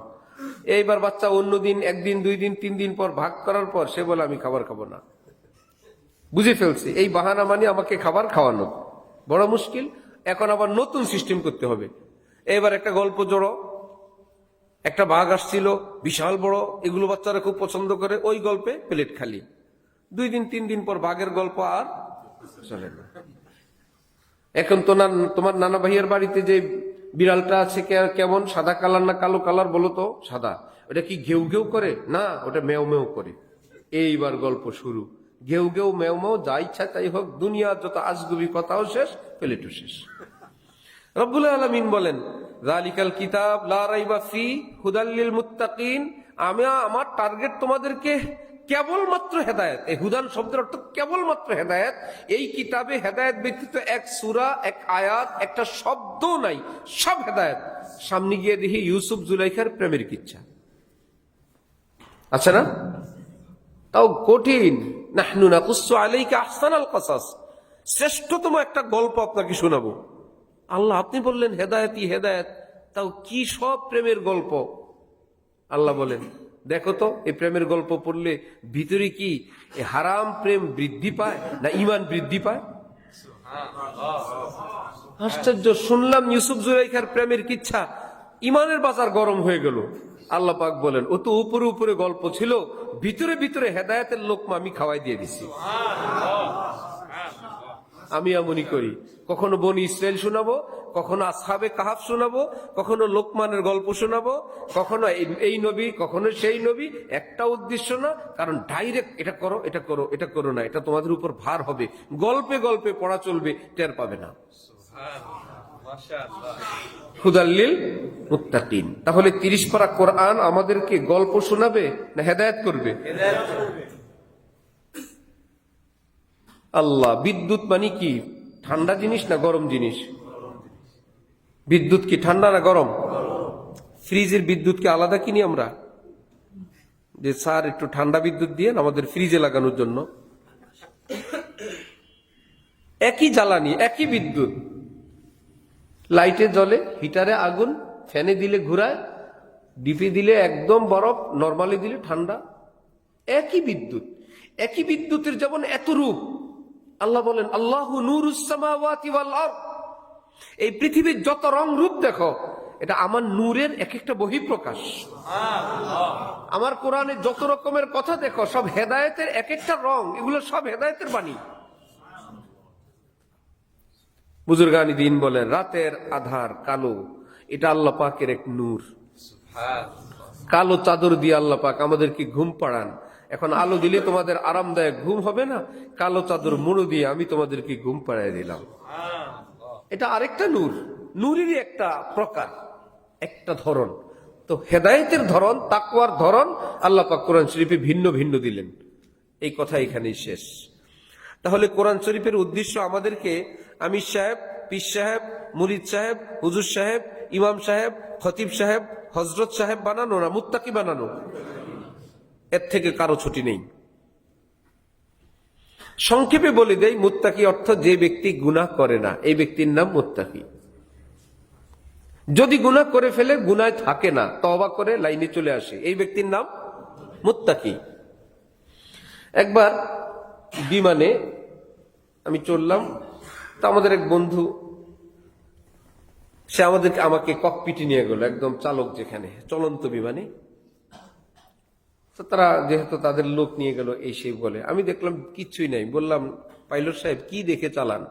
এইবার বাচ্চা অন্যদিন, একদিন, 2 দিন, 3 দিন পর ভাগ করার পর সে বলে আমি খাবার খাবো না। বুঝে ফেলছে এই বাহানা মানে আমাকে খাবার খাওয়ানো। বড় মুশকিল। এখন আবার নতুন সিস্টেম করতে হবে। এবার একটা গল্প জড়ো, একটা বাঘ আসছিল বিশাল বড়, এগুলো বাচ্চারা খুব পছন্দ করে, ওই গল্পে প্লেট খালি। 2 দিন 3 দিন পর বাঘের গল্প আর চলে না। এখন তো তোমার নানা ভাইয়ের বাড়িতে যে বিড়ালটা আছে কেমন, সাদা কালার না কালো কালার? বলো তো। সাদা। ওটা কি ঘেউ ঘেউ করে? না, ওটা মেও মেও করে। এইবার গল্প শুরু, ঘেউ ঘেউ মেও মেও, যা ইচ্ছা তাই হোক, দুনিয়ার যত আজগুবি কথাও শেষ, প্লেটও শেষ। রব্বুল আলামিন বলেন যালিকাল কিতাব লা রাইবা ফি হুদাল লিল মুত্তাকিন। আমার টার্গেট তোমাদেরকে কেবলমাত্র হেদায়েত। এই হুদান শব্দের অর্থ কেবলমাত্র হেদায়েত। এই কিতাবে হেদায়েত ব্যতীত এক সূরা, এক আয়াত, একটা শব্দ নাই, সব হেদায়েত। সামনে গিয়ে দেখি ইউসুফ জুলাইখার প্রেমের কিচ্ছা আছে না? তাও কঠিন। নাহনু নাকুসসু আলাইকা আহসানাল কাসাস, শ্রেষ্ঠতম একটা গল্প আপনাকে শোনাবো। আল্লাহ আপনি বললেন হেদায়েতই হেদায়েত, তাও কি সব প্রেমের গল্প। আল্লাহ বলেন দেখো তো, এই প্রেমের গল্প পড়লে ভিতরে কি হারাম প্রেম বৃদ্ধি পায় না ঈমান বৃদ্ধি পায়? আশ্চর্য। শুনলাম ইউসুফ জুলাইখার প্রেমের কিচ্ছা, ঈমানের বাজার গরম হয়ে গেল। আল্লাহ পাক বলেন ও তো উপরে উপরে গল্প ছিল, ভিতরে ভিতরে হেদায়েতের লোকমা আমি খাওয়াই দিয়ে দিছি। আমি এমনই করি, কখনো বনি ইসরাইল শোনাবো, কখনো আসহাবে কাহাফ শোনাবো, কখনো লোকমানের গল্প শোনাবো, কখনো এই নবী, কখনো সেই নবী। একটা উদ্দেশ্য না, কারণ ডাইরেক্ট এটা করো, এটা করো, এটা করো না, এটা তোমাদের উপর ভার হবে। গল্পে গল্পে পড়া চলবে, টের পাবে না। হুদাল লিল মুত্তাকিন। তাহলে 30 পারা কোরআন আমাদেরকে গল্প শোনাবে না হেদায়েত করবে? আল্লাহ। বিদ্যুৎ মানে কি ঠান্ডা জিনিস না গরম জিনিস? বিদ্যুৎ কি ঠান্ডা না গরম? ফ্রিজের বিদ্যুৎকে আলাদা কিনি আমরা, যে স্যার একটু ঠান্ডা বিদ্যুৎ দিয়ে আমাদের ফ্রিজে লাগানোর জন্য। একই জ্বালানি, একই বিদ্যুৎ, লাইটে জ্বলে, হিটারে আগুন, ফ্যানে দিলে ঘুরায়, ডিপে দিলে একদম বরফ, নরমালি দিলে ঠান্ডা। একই বিদ্যুৎ। একই বিদ্যুতের যেমন এত রূপ। আল্লাহ বলেন আল্লাহু নূরুস সামাওয়াতি ওয়াল আরদ। এই পৃথিবীর যত রং রূপ দেখো, এটা আমার নূরের এক একটা বহিঃপ্রকাশ। আমার কোরআনে যত রকমের কথা দেখো, সব হেদায়েতের এক একটা রং, এগুলো সব হেদায়েতের বাণী। বুজুর্গানি দিন বলেন রাতের আধার কালো, এটা আল্লাহ পাকের এক নূর। কালো চাদর দিয়ে আল্লাহ পাক আমাদেরকে ঘুম পাড়ান। এখন আলো দিলে তোমাদের আরামদায়ক ঘুম হবে না, কালো চাদর মুড়ো দিয়ে আমি তোমাদেরকে ঘুম পাড়ায় দিলাম। এটা আরেকটা নূর, নূরেরই একটা প্রকার, একটা ধরন। তো হেদায়েতের ধরন, তাকওয়ার ধরন আল্লাহ পাক কোরআন শরীফে ভিন্ন ভিন্ন দিলেন। এই কথা এখানেই শেষ। তাহলে কোরআন শরীফের উদ্দেশ্য আমাদেরকে আমির সাহেব, পীর সাহেব, মুরিদ সাহেব, হুজুর সাহেব, ইমাম সাহেব, খতিব সাহেব, হজরত সাহেব বানানো না মুত্তাকি বানানো। এর থেকে কারো ছুটি নেই। সংক্ষেপে বলে দেই, মুত্তাকি অর্থ যে ব্যক্তি গুনাহ করে না, এই ব্যক্তির নাম মুত্তাকি। যদি গুনাহ করে ফেলে, গুনায় থাকে না, তওবা করে লাইনে চলে আসে, এই ব্যক্তির নাম মুত্তাকি। একবার বিমানে আমি চললাম, তো আমাদের এক বন্ধু, সে আমাকে ককপিটে নিয়ে গেল, একদম চালক যেখানে, চলন্ত বিমানে। তো তারা যেহেতু তাদের লোক নিয়ে গেল, এই সেই বলে, আমি দেখলাম কিচ্ছুই নাই। বললাম, পাইলট সাহেব কি দেখে চালান?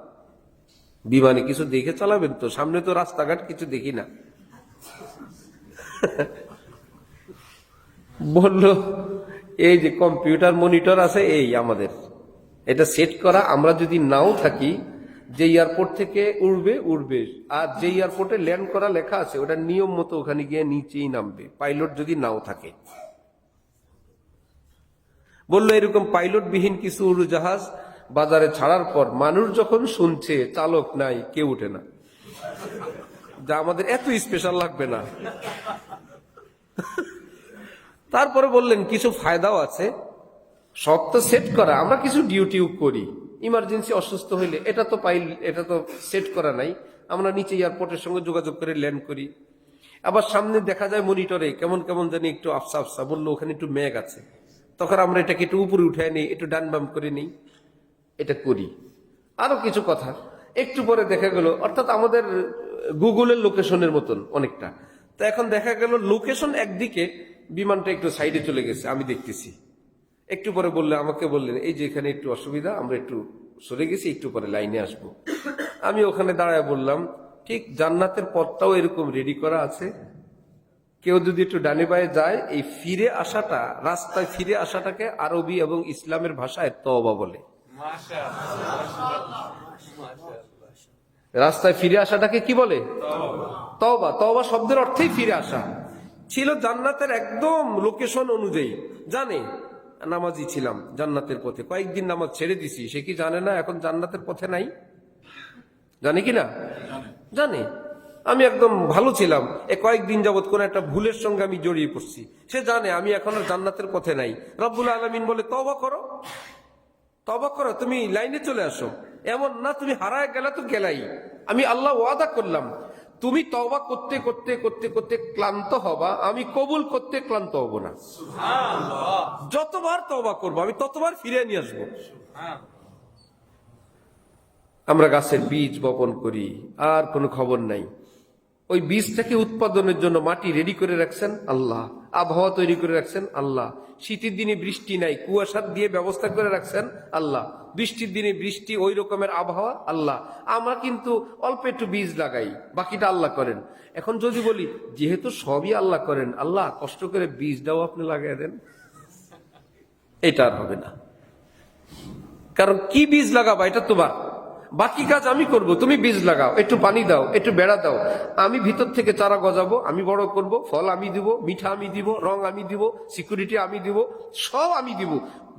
বিমানে কিছু দেখে চালাবেন তো, সামনে তো রাস্তাঘাট কিছু দেখি না। বলল, এই যে কম্পিউটার মনিটর আছে, এই আমাদের এটা সেট করা, আমরা যদি নাও থাকি, যে এয়ারপোর্ট থেকে উড়বে উড়বে, আর যে এয়ারপোর্টে ল্যান্ড করা লেখা আছে ওটা নিয়ম মতো ওখানে গিয়ে নিচেই নামবে, পাইলট যদি নাও থাকে। বললো, এরকম পাইলট বিহীন কিছু উড়োজাহাজ বাজারে ছাড়ার পর মানুষ যখন শুনছে চালক নাই, কেউ উঠে না, যা আমাদের এত স্পেশাল লাগবে না। তারপরে বললেন কিছু ফায়দাও আছে, সব তো সেট করা, আমরা কিছু ডিউটিও করি, ইমার্জেন্সি অসুস্থ হইলে এটা তো সেট করা নাই, আমরা নিচে এয়ারপোর্টের সঙ্গে যোগাযোগ করে ল্যান্ড করি। আবার সামনে দেখা যায় মনিটরে কেমন কেমন জানি একটু আফসা আফসা, বললো ওখানে একটু মেঘ আছে, তখন আমরা এটাকে একটু উপরে উঠায় নিই, একটু ডান বাম করে নিই, এটা করি। আরো কিছু কথা একটু পরে দেখা গেল, অর্থাৎ আমাদের গুগলের লোকেশনের মতন অনেকটা। তো এখন দেখা গেল লোকেশন একদিকে, বিমানটা একটু সাইডে চলে গেছে, আমি দেখতেছি। একটু পরে আমাকে বললেন, এই যে এখানে একটু অসুবিধা, আমরা একটু সরে গেছি, একটু পরে লাইনে আসব। আমি ওখানে দাঁড়ায় বললাম, ঠিক জান্নাতের পথটাও এরকম রেডি করা আছে, কেউ যদি একটু ডানে বায়ে যায়, এই ফিরে আসাটা, রাস্তায় ফিরে আসাটাকে আরবি এবং ইসলামের ভাষায় তওবা বলে। রাস্তায় ফিরে আসাটাকে কি বলে? তওবা। তওবা শব্দের অর্থেই ফিরে আসা। ছিল জান্নাতের একদম লোকেশন অনুযায়ী, জানে নামাজি ছিলাম জান্নাতের পথে, কয়েকদিন নামাজ ছেড়ে দিছি, সে কি জানে না এখন জান্নাতের পথে নাই? জানে কি না? জানে। আমি একদম ভালো ছিলাম, কয়েকদিন যাবৎ কোন একটা ভুলের সঙ্গে আমি জড়িয়ে পড়ছি, সে জানে আমি এখন আর জান্নাতের পথে নাই। রব্বুল আলামিন বলে, তওবা করো, তওবা করো, তুমি লাইনে চলে আসো। এমন না তুমি হারায় গেলে তো গেলাই, আমি আল্লাহ ওয়াদা করলাম তুমি তওবা করতে করতে করতে করতে ক্লান্ত হবা, আমি কবুল করতে ক্লান্ত হব না। যতবার তওবা করবো আমি ততবার ফিরে নিয়ে আসবো। আমরা গাছের বীজ বপন করি, আর কোনো খবর নাই। ওই বীজটাকে উৎপাদনের জন্য মাটি রেডি করে রাখছেন আল্লাহ, আবহাওয়া তৈরি করে রাখছেন আল্লাহ, শীতের দিনে বৃষ্টি নাই, কুয়াশা দিয়ে ব্যবস্থা করে রাখছেন আল্লাহ, বৃষ্টির দিনে বৃষ্টি, ওই রকমের আবহাওয়া আল্লাহ। আমরা কিন্তু অল্প একটু বীজ লাগাই, বাকিটা আল্লাহ করেন। এখন যদি বলি যেহেতু সবই আল্লাহ করেন, আল্লাহ কষ্ট করে বীজটাও আপনি লাগাই দেন, এটা আর হবে না। কারণ কি বীজ লাগাবা এটা তোমার, বাকি কাজ আমি করব, তুমি বীজ লাগাও, একটু পানি দাও, একটু বেড়া দাও, আমি ভিতর থেকে চারা গজাবো, আমি বড় করব, ফল আমি দিব, মিঠা আমি দিব, রং আমি দিব, সিকিউরিটি আমি দিব, সব আমি দিব।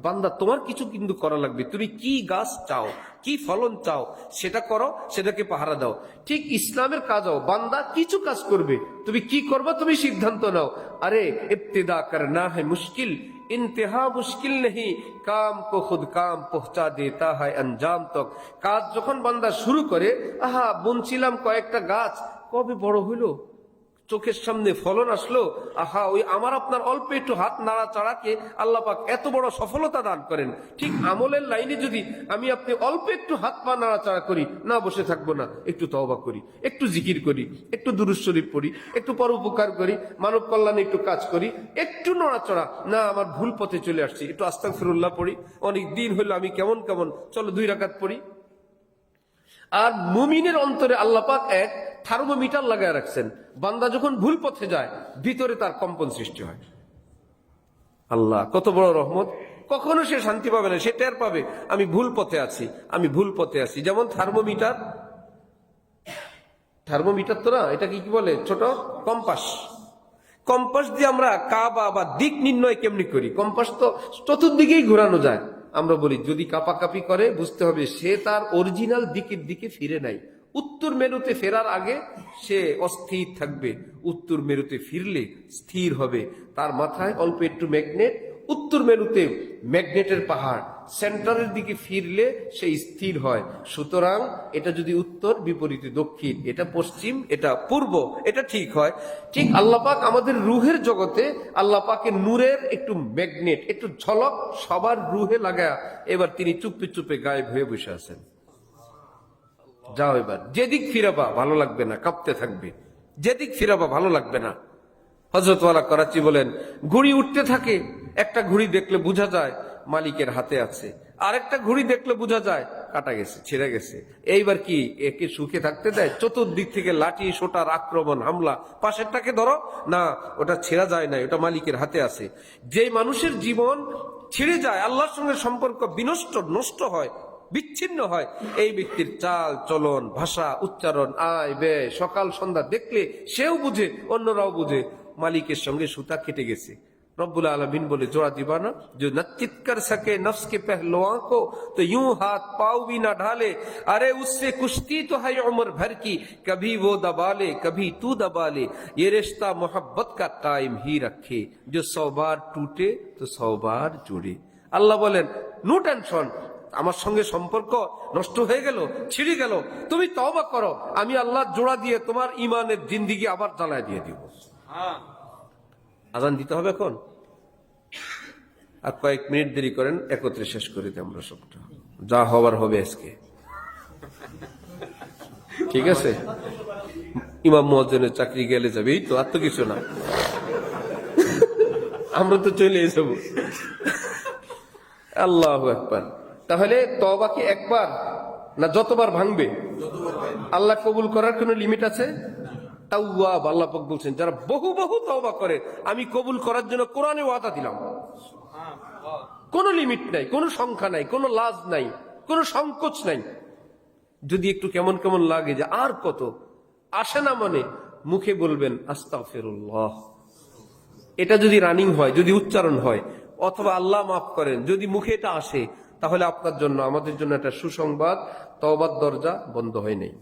বান্দা তোমার কিছু কিন্তু করা লাগবে, তুমি কি গাছ চাও, কি ফলন চাও, সেটা করো, সেটাকে পাহারা দাও। ঠিক ইসলামের কাজও বান্দা কিছু কাজ করবে, তুমি কি করবে তুমি সিদ্ধান্ত নাও। আরে ইবতিদা করনা है मुश्किल, इंतहा मुश्किल नहीं, काम को खुद काम पहुंचा देता है अंजाम तक। কাজ যখন বান্দা শুরু করে, আহা বুনছিলাম কয়েকটা গাছ, কবে বড় হইলো, চোখের সামনে ফলন আসলো, আহা ওই আমার আপনার অল্প একটু হাত নাড়াচাড়াকে আল্লাহ পাক এত বড় সফলতা দান করেন। ঠিক আমলের লাইনে যদি আমি আপনি অল্প একটু হাত পা নাড়াচাড়া করি, না বসে থাকবো না, একটু তওবা করি, একটু জিকির করি, একটু দুরূদ শরীফ পড়ি, একটু পরোপকার করি, মানব কল্যাণে একটু কাজ করি, একটু নড়াচড়া, না আমার ভুল পথে চলে আসছি, একটু আস্তাগফিরুল্লাহ পড়ি, অনেক দিন হলো আমি কেমন কেমন, চলো 2 রাকাত পড়ি। আর মুমিনের অন্তরে আল্লাহ পাক এক থার্মোমিটার লাগায় রাখছেন, বান্দা যখন ভুল পথে যায় ভিতরে তার কম্পন সৃষ্টি হয়। আল্লাহ কত বড় রহমত। কখনো সে শান্তি পাবে না। সে টের পাবে আমি ভুল পথে আছি, আমি ভুল পথে আছি। যেমন থার্মোমিটার তো না, এটা কি বলে, ছোট কম্পাস। কম্পাস দিয়ে আমরা কাবা বা দিক নির্ণয় কেমনি করি? কম্পাস তো চতুর্দিকেই ঘোরানো যায়। আমরা বলি যদি কাপাকাপি করে বুঝতে হবে সে তার অরিজিনাল দিকের দিকে ফিরে নাই। উত্তর মেরুতে ফেরার আগে সে অস্থির থাকবে, উত্তর মেরুতে ফিরলে স্থির হবে। তার মাথায় অল্প একটু ম্যাগনেট, উত্তর মেরুতে ম্যাগনেটের পাহাড়, সেন্টারের দিকে ফিরলে সে স্থির হয়। সুতরাং এটা যদি উত্তর, বিপরীতে দক্ষিণ, এটা পশ্চিম, এটা পূর্ব, এটা ঠিক হয়। ঠিক আল্লাহ পাক আমাদের রুহের জগতে আল্লাহ পাকের নূরের একটু ম্যাগনেট, একটু ঝলক সবার রুহে লাগা, এবার তিনি চুপে চুপে গায়েব হয়ে বসে আছেন। যাও এবার যেদিক ফিরাবা ভালো লাগবে না, কাঁপতে থাকবে। যেদিক ফিরাবা ভালো লাগবে না। হযরত ওয়ালা করাচি বলেন, ঘুড়ি উঠতে থাকে, একটা ঘুড়ি দেখলে বোঝা যায় মালিকের হাতে আছে, আরেকটা ঘুড়ি দেখলে বোঝা যায় কাটা গেছে, ছিঁড়ে গেছে। এইবার কি একে সুখে থাকতে দেয়? চতুর্দিক থেকে লাঠি সোটার আক্রমণ, হামলা। পাশেরটাকে ধরো না, ওটা ছেঁড়া যায় না, ওটা মালিকের হাতে আছে। যে মানুষের জীবন ছিঁড়ে যায়, আল্লাহর সঙ্গে সম্পর্ক নষ্ট হয়, বিচ্ছিন্ন হয়, এই ব্যক্তির চাল চলন, ভাষা, উচ্চারণ, আয় ব্যয়, সকাল সন্ধ্যা দেখলে সেও বুঝে, অন্যরাও বুঝে মালিকের সঙ্গে সুতা কেটে গেছে। रब्बुल आलमीन बोले जोड़ा दीवाना जो न चित कर सके नफ्स के पहलुओं को तो यूं हाथ पाव भी ना ढाले, अरे उससे कुश्ती तो है उम्र भर की, कभी वो दबा ले कभी तू दबा ले, ये रिश्ता मोहब्बत का कायम ही रखे, जो 100 बार टूटे तो 100 बार जुड़े। আল্লাহ বলেন নো টেনশন, আমার সঙ্গে সম্পর্ক নষ্ট হয়ে গেল, ছিঁড়ে গেল, তুমি তওবা করো, আমি আল্লাহ জোড়া দিয়ে তোমার ইমানের জিন্দেগি আবার জ্বালায় দিয়ে দিব। আজান দিতে হবে এখন, আর কয়েক মিনিট দেরি করেন, একত্রে শেষ করে দিই আমরা সবটা, যা হবার হবে আজকে। ঠিক আছে, ইমাম মুয়াজ্জিনের চাকরি গেলে যাবে, এই তো, আর তো কিছু না, আমরা তো চলে যাবো। আল্লাহু আকবার। তাহলে তওবা কি একবার না যতবার ভাঙবে? আল্লাহ কবুল করার কোনো লিমিট আছে? তাওয়াব, আল্লাহ পাক বলছেন যারা বহু বহু তওবা করে আমি কবুল করার জন্য কোরআনে ওয়াদা দিলাম। কোনো লিমিট নাই, কোনো সংখ্যা নাই, কোনো লাজ নাই, কোনো সংকোচ নাই। যদি একটু কেমন কেমন লাগে যে আর কত আসে না মনে, মুখে বলবেন আস্তাগফিরুল্লাহ। এটা যদি রানিং হয়, যদি উচ্চারণ হয়, অথবা আল্লাহ মাফ করেন, যদি মুখে এটা আসে, তাহলে আপনার জন্য, আমাদের জন্য একটা সুসংবাদ, তওবার দরজা বন্ধ হয় নাই।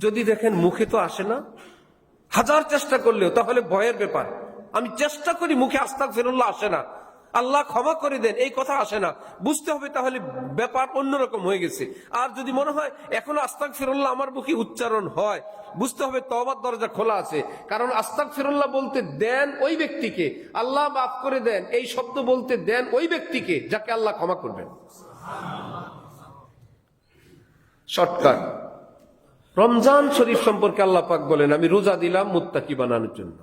যদি দেখেন মুখে তো আসে না, হাজার চেষ্টা করলেও, তাহলে ভয়ের ব্যাপার। আমি চেষ্টা করি, মুখে আস্তাগফিরুল্লাহ আসে না, আল্লাহ ক্ষমা করে দেন, এই কথা আসে না, বুঝতে হবে তাহলে ব্যাপার অন্যরকম হয়ে গেছে। আর যদি মনে হয় এখনো আস্তাগফিরুল্লাহ আমার মুখে উচ্চারণ হয়, বুঝতে হবে তওবার দরজা খোলা আছে। কারণ আস্তাগফিরুল্লাহ বলতে দেন ওই ব্যক্তিকে, আল্লাহ মাফ করে দেন এই শব্দ বলতে দেন ওই ব্যক্তিকে যাকে আল্লাহ ক্ষমা করবেন। শর্টকাট, রমজান শরীফ সম্পর্কে আল্লাহ পাক বলেন আমি রোজা দিলাম মুত্তাকি বানানোর জন্য।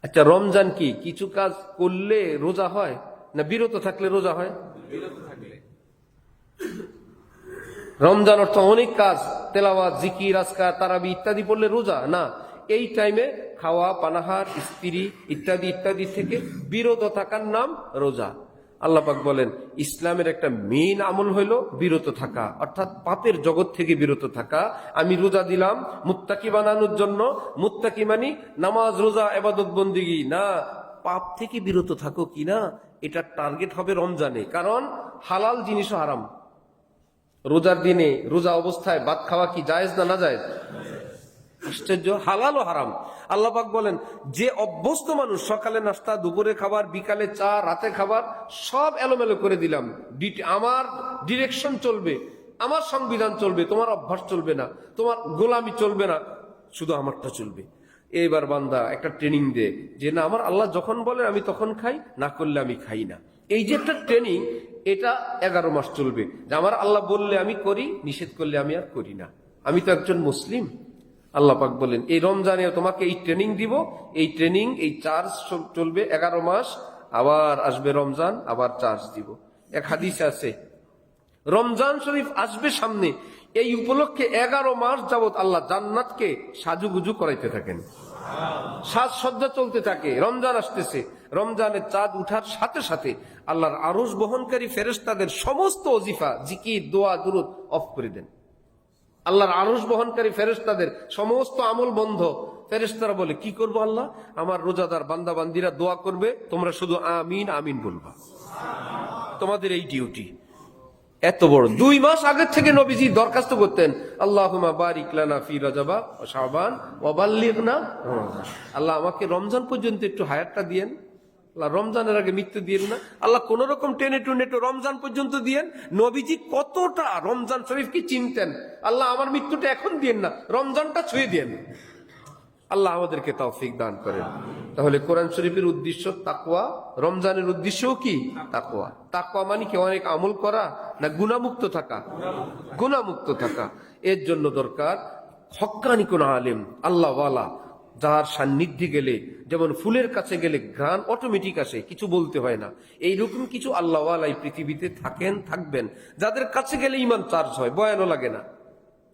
আচ্ছা, রমজান কি কিছু কাজ করলে রোজা হয়, না বিরত থাকলে রোজা হয়? রমজান অর্থ অনেক কাজ, তেলাওয়াত, জিকির, আজকার, তারাবি ইত্যাদি পড়লে রোজা না। এই টাইমে খাওয়া, পানাহার, স্ত্রী ইত্যাদি ইত্যাদি থেকে বিরত থাকার নাম রোজা। আল্লাহ পাক বলেন ইসলামের একটা মেইন আমল হলো বিরত থাকা, অর্থাৎ পাপের জগৎ থেকে বিরত থাকা। আমি রোজা দিলাম মুত্তাকি বানানোর জন্য। মুত্তাকি মানে নামাজ, রোজা, ইবাদত, বন্দেগী না, পাপ থেকে বিরত থাকো কিনা এটা টার্গেট হবে রমজানে। কারণ হালাল জিনিসও হারাম। রোজার দিনে, রোজা অবস্থায় ভাত খাওয়া কি জায়েজ না না জায়েজ? আশ্চর্য, হালাল ও হারাম। আল্লাহ পাক বলেন যে অভ্যস্ত মানুষ, সকালে নাস্তা, দুপুরে খাবার, বিকালে চা, রাতে খাবার, সব এলোমেলো করে দিলাম। আমার ডিরেকশন চলবে, আমার সংবিধান চলবে, তোমার অভ্যাস চলবে না, তোমার গোলামি চলবে না, শুধু আমারটা চলবে। এইবার বান্দা একটা ট্রেনিং দে যে না, আমার আল্লাহ যখন বলে আমি তখন খাই, না করলে আমি খাই না। এই যে একটা ট্রেনিং, এটা 11 মাস চলবে। যে আমার আল্লাহ বললে আমি করি, নিষেধ করলে আমি আর করি না। আমি তো একজন মুসলিম। আল্লাহ পাক বলেন এই রমজানে তোমাকে এই ট্রেনিং দিব, এই ট্রেনিং, এই চার্জ চলবে 11 মাস, আবার আসবে রমজান, আবার চার্জ দিব। এক হাদিস আছে রমজান শরীফ আসবে সামনে, এই উপলক্ষে 11 মাস যাবত আল্লাহ জান্নাতকে সাজুগুজু করাইতে থাকেন। সাজসজ্জা চলতে থাকে, রমজান আসতেছে, রমজানের চাঁদ উঠার সাথে সাথে আল্লাহর আরশ বহনকারী ফেরেশতাদের সমস্ত ওজিফা, জিকির, দোয়া, দুরূদ অফ করে দেন। আল্লাহর আরশ বহনকারী ফেরেশতাদের সমস্ত আমল বন্ধ। ফেরেশতারা বলে, কি করবো আল্লাহ? আমার রোজাদার বান্দা বান্দিরা দোয়া করবে, তোমরা শুধু আমিন আমিন বলবা, তোমাদের এই ডিউটি। এত বড় 2 মাস আগের থেকে নবীজি দরখাস্ত করতেন, আল্লাহুম্মা বারিক লানা ফি রজবা ওয়া শাবান ওয়া বাল্লিগনা রমজান। আল্লাহ আমাকে রমজান পর্যন্ত একটু হায়াতটা দিয়েন, আল্লাহ রমজানের আগে মৃত্যু দিয়েন না, আল্লাহ কোন রকম টেনে টুনে একটু রমজান পর্যন্ত দিয়েন। নবীজি কতটা রমজান শরীফকে চিনতেন, আল্লাহ আমার মৃত্যুটা এখন দিয়েন না, রমজানটা ছুঁয়ে দিয়েন। আল্লাহ আমাদেরকে তৌফিক দান করেন। তাহলে কোরআন শরীফের উদ্দেশ্য তাকওয়া, রমজানের উদ্দেশ্যও কি তাকওয়া। তাকওয়া মানে কি অনেক আমল করা না গুনাহমুক্ত থাকা? গুনাহমুক্ত থাকা। এর জন্য দরকার হক্কানি কোন আলেম, আল্লাহওয়ালা, যার সান্নিধ্যে গেলে যেমন ফুলের কাছে গেলে ঘ্রাণ অটোমেটিক আসে, কিছু বলতে হয় না। এইরকম কিছু আল্লাহওয়ালা এই পৃথিবীতে থাকেন, থাকবেন, যাদের কাছে গেলে ইমান চার্জ হয়, বয়ানও লাগে না,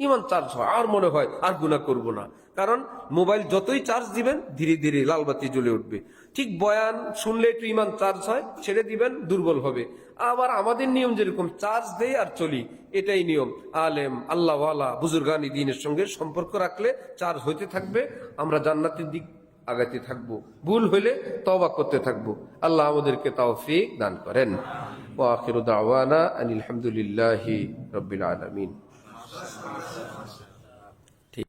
ইমান চার্জ হয়, আর মনে হয় আর গুনাহ করব না। কারণ মোবাইল যতই চার্জ দিবেন ধীরে ধীরে লালবাতি জ্বলে উঠবে। ঠিক বয়ান শুনলে একটু ইমান চার্জ হয়, ছেড়ে দিবেন দুর্বল হবে। আবার আমাদের নিয়ম যেরকম চার্জ দেয় আর চলি, এটাই নিয়ম। আলেম, আল্লাহওয়ালা, বুজুর্গানি দ্বীনের সঙ্গে সম্পর্ক রাখলে চার্জ হইতে থাকবে, আমরা জান্নাতের দিক আগাতে থাকবো। ভুল হইলে তওবা করতে থাকবো। আল্লাহ আমাদেরকে তৌফিক দান করেন। ওয়া আখিরু দাওয়ানা আনিল হামদুলিল্লাহি রাব্বিল আলামিন।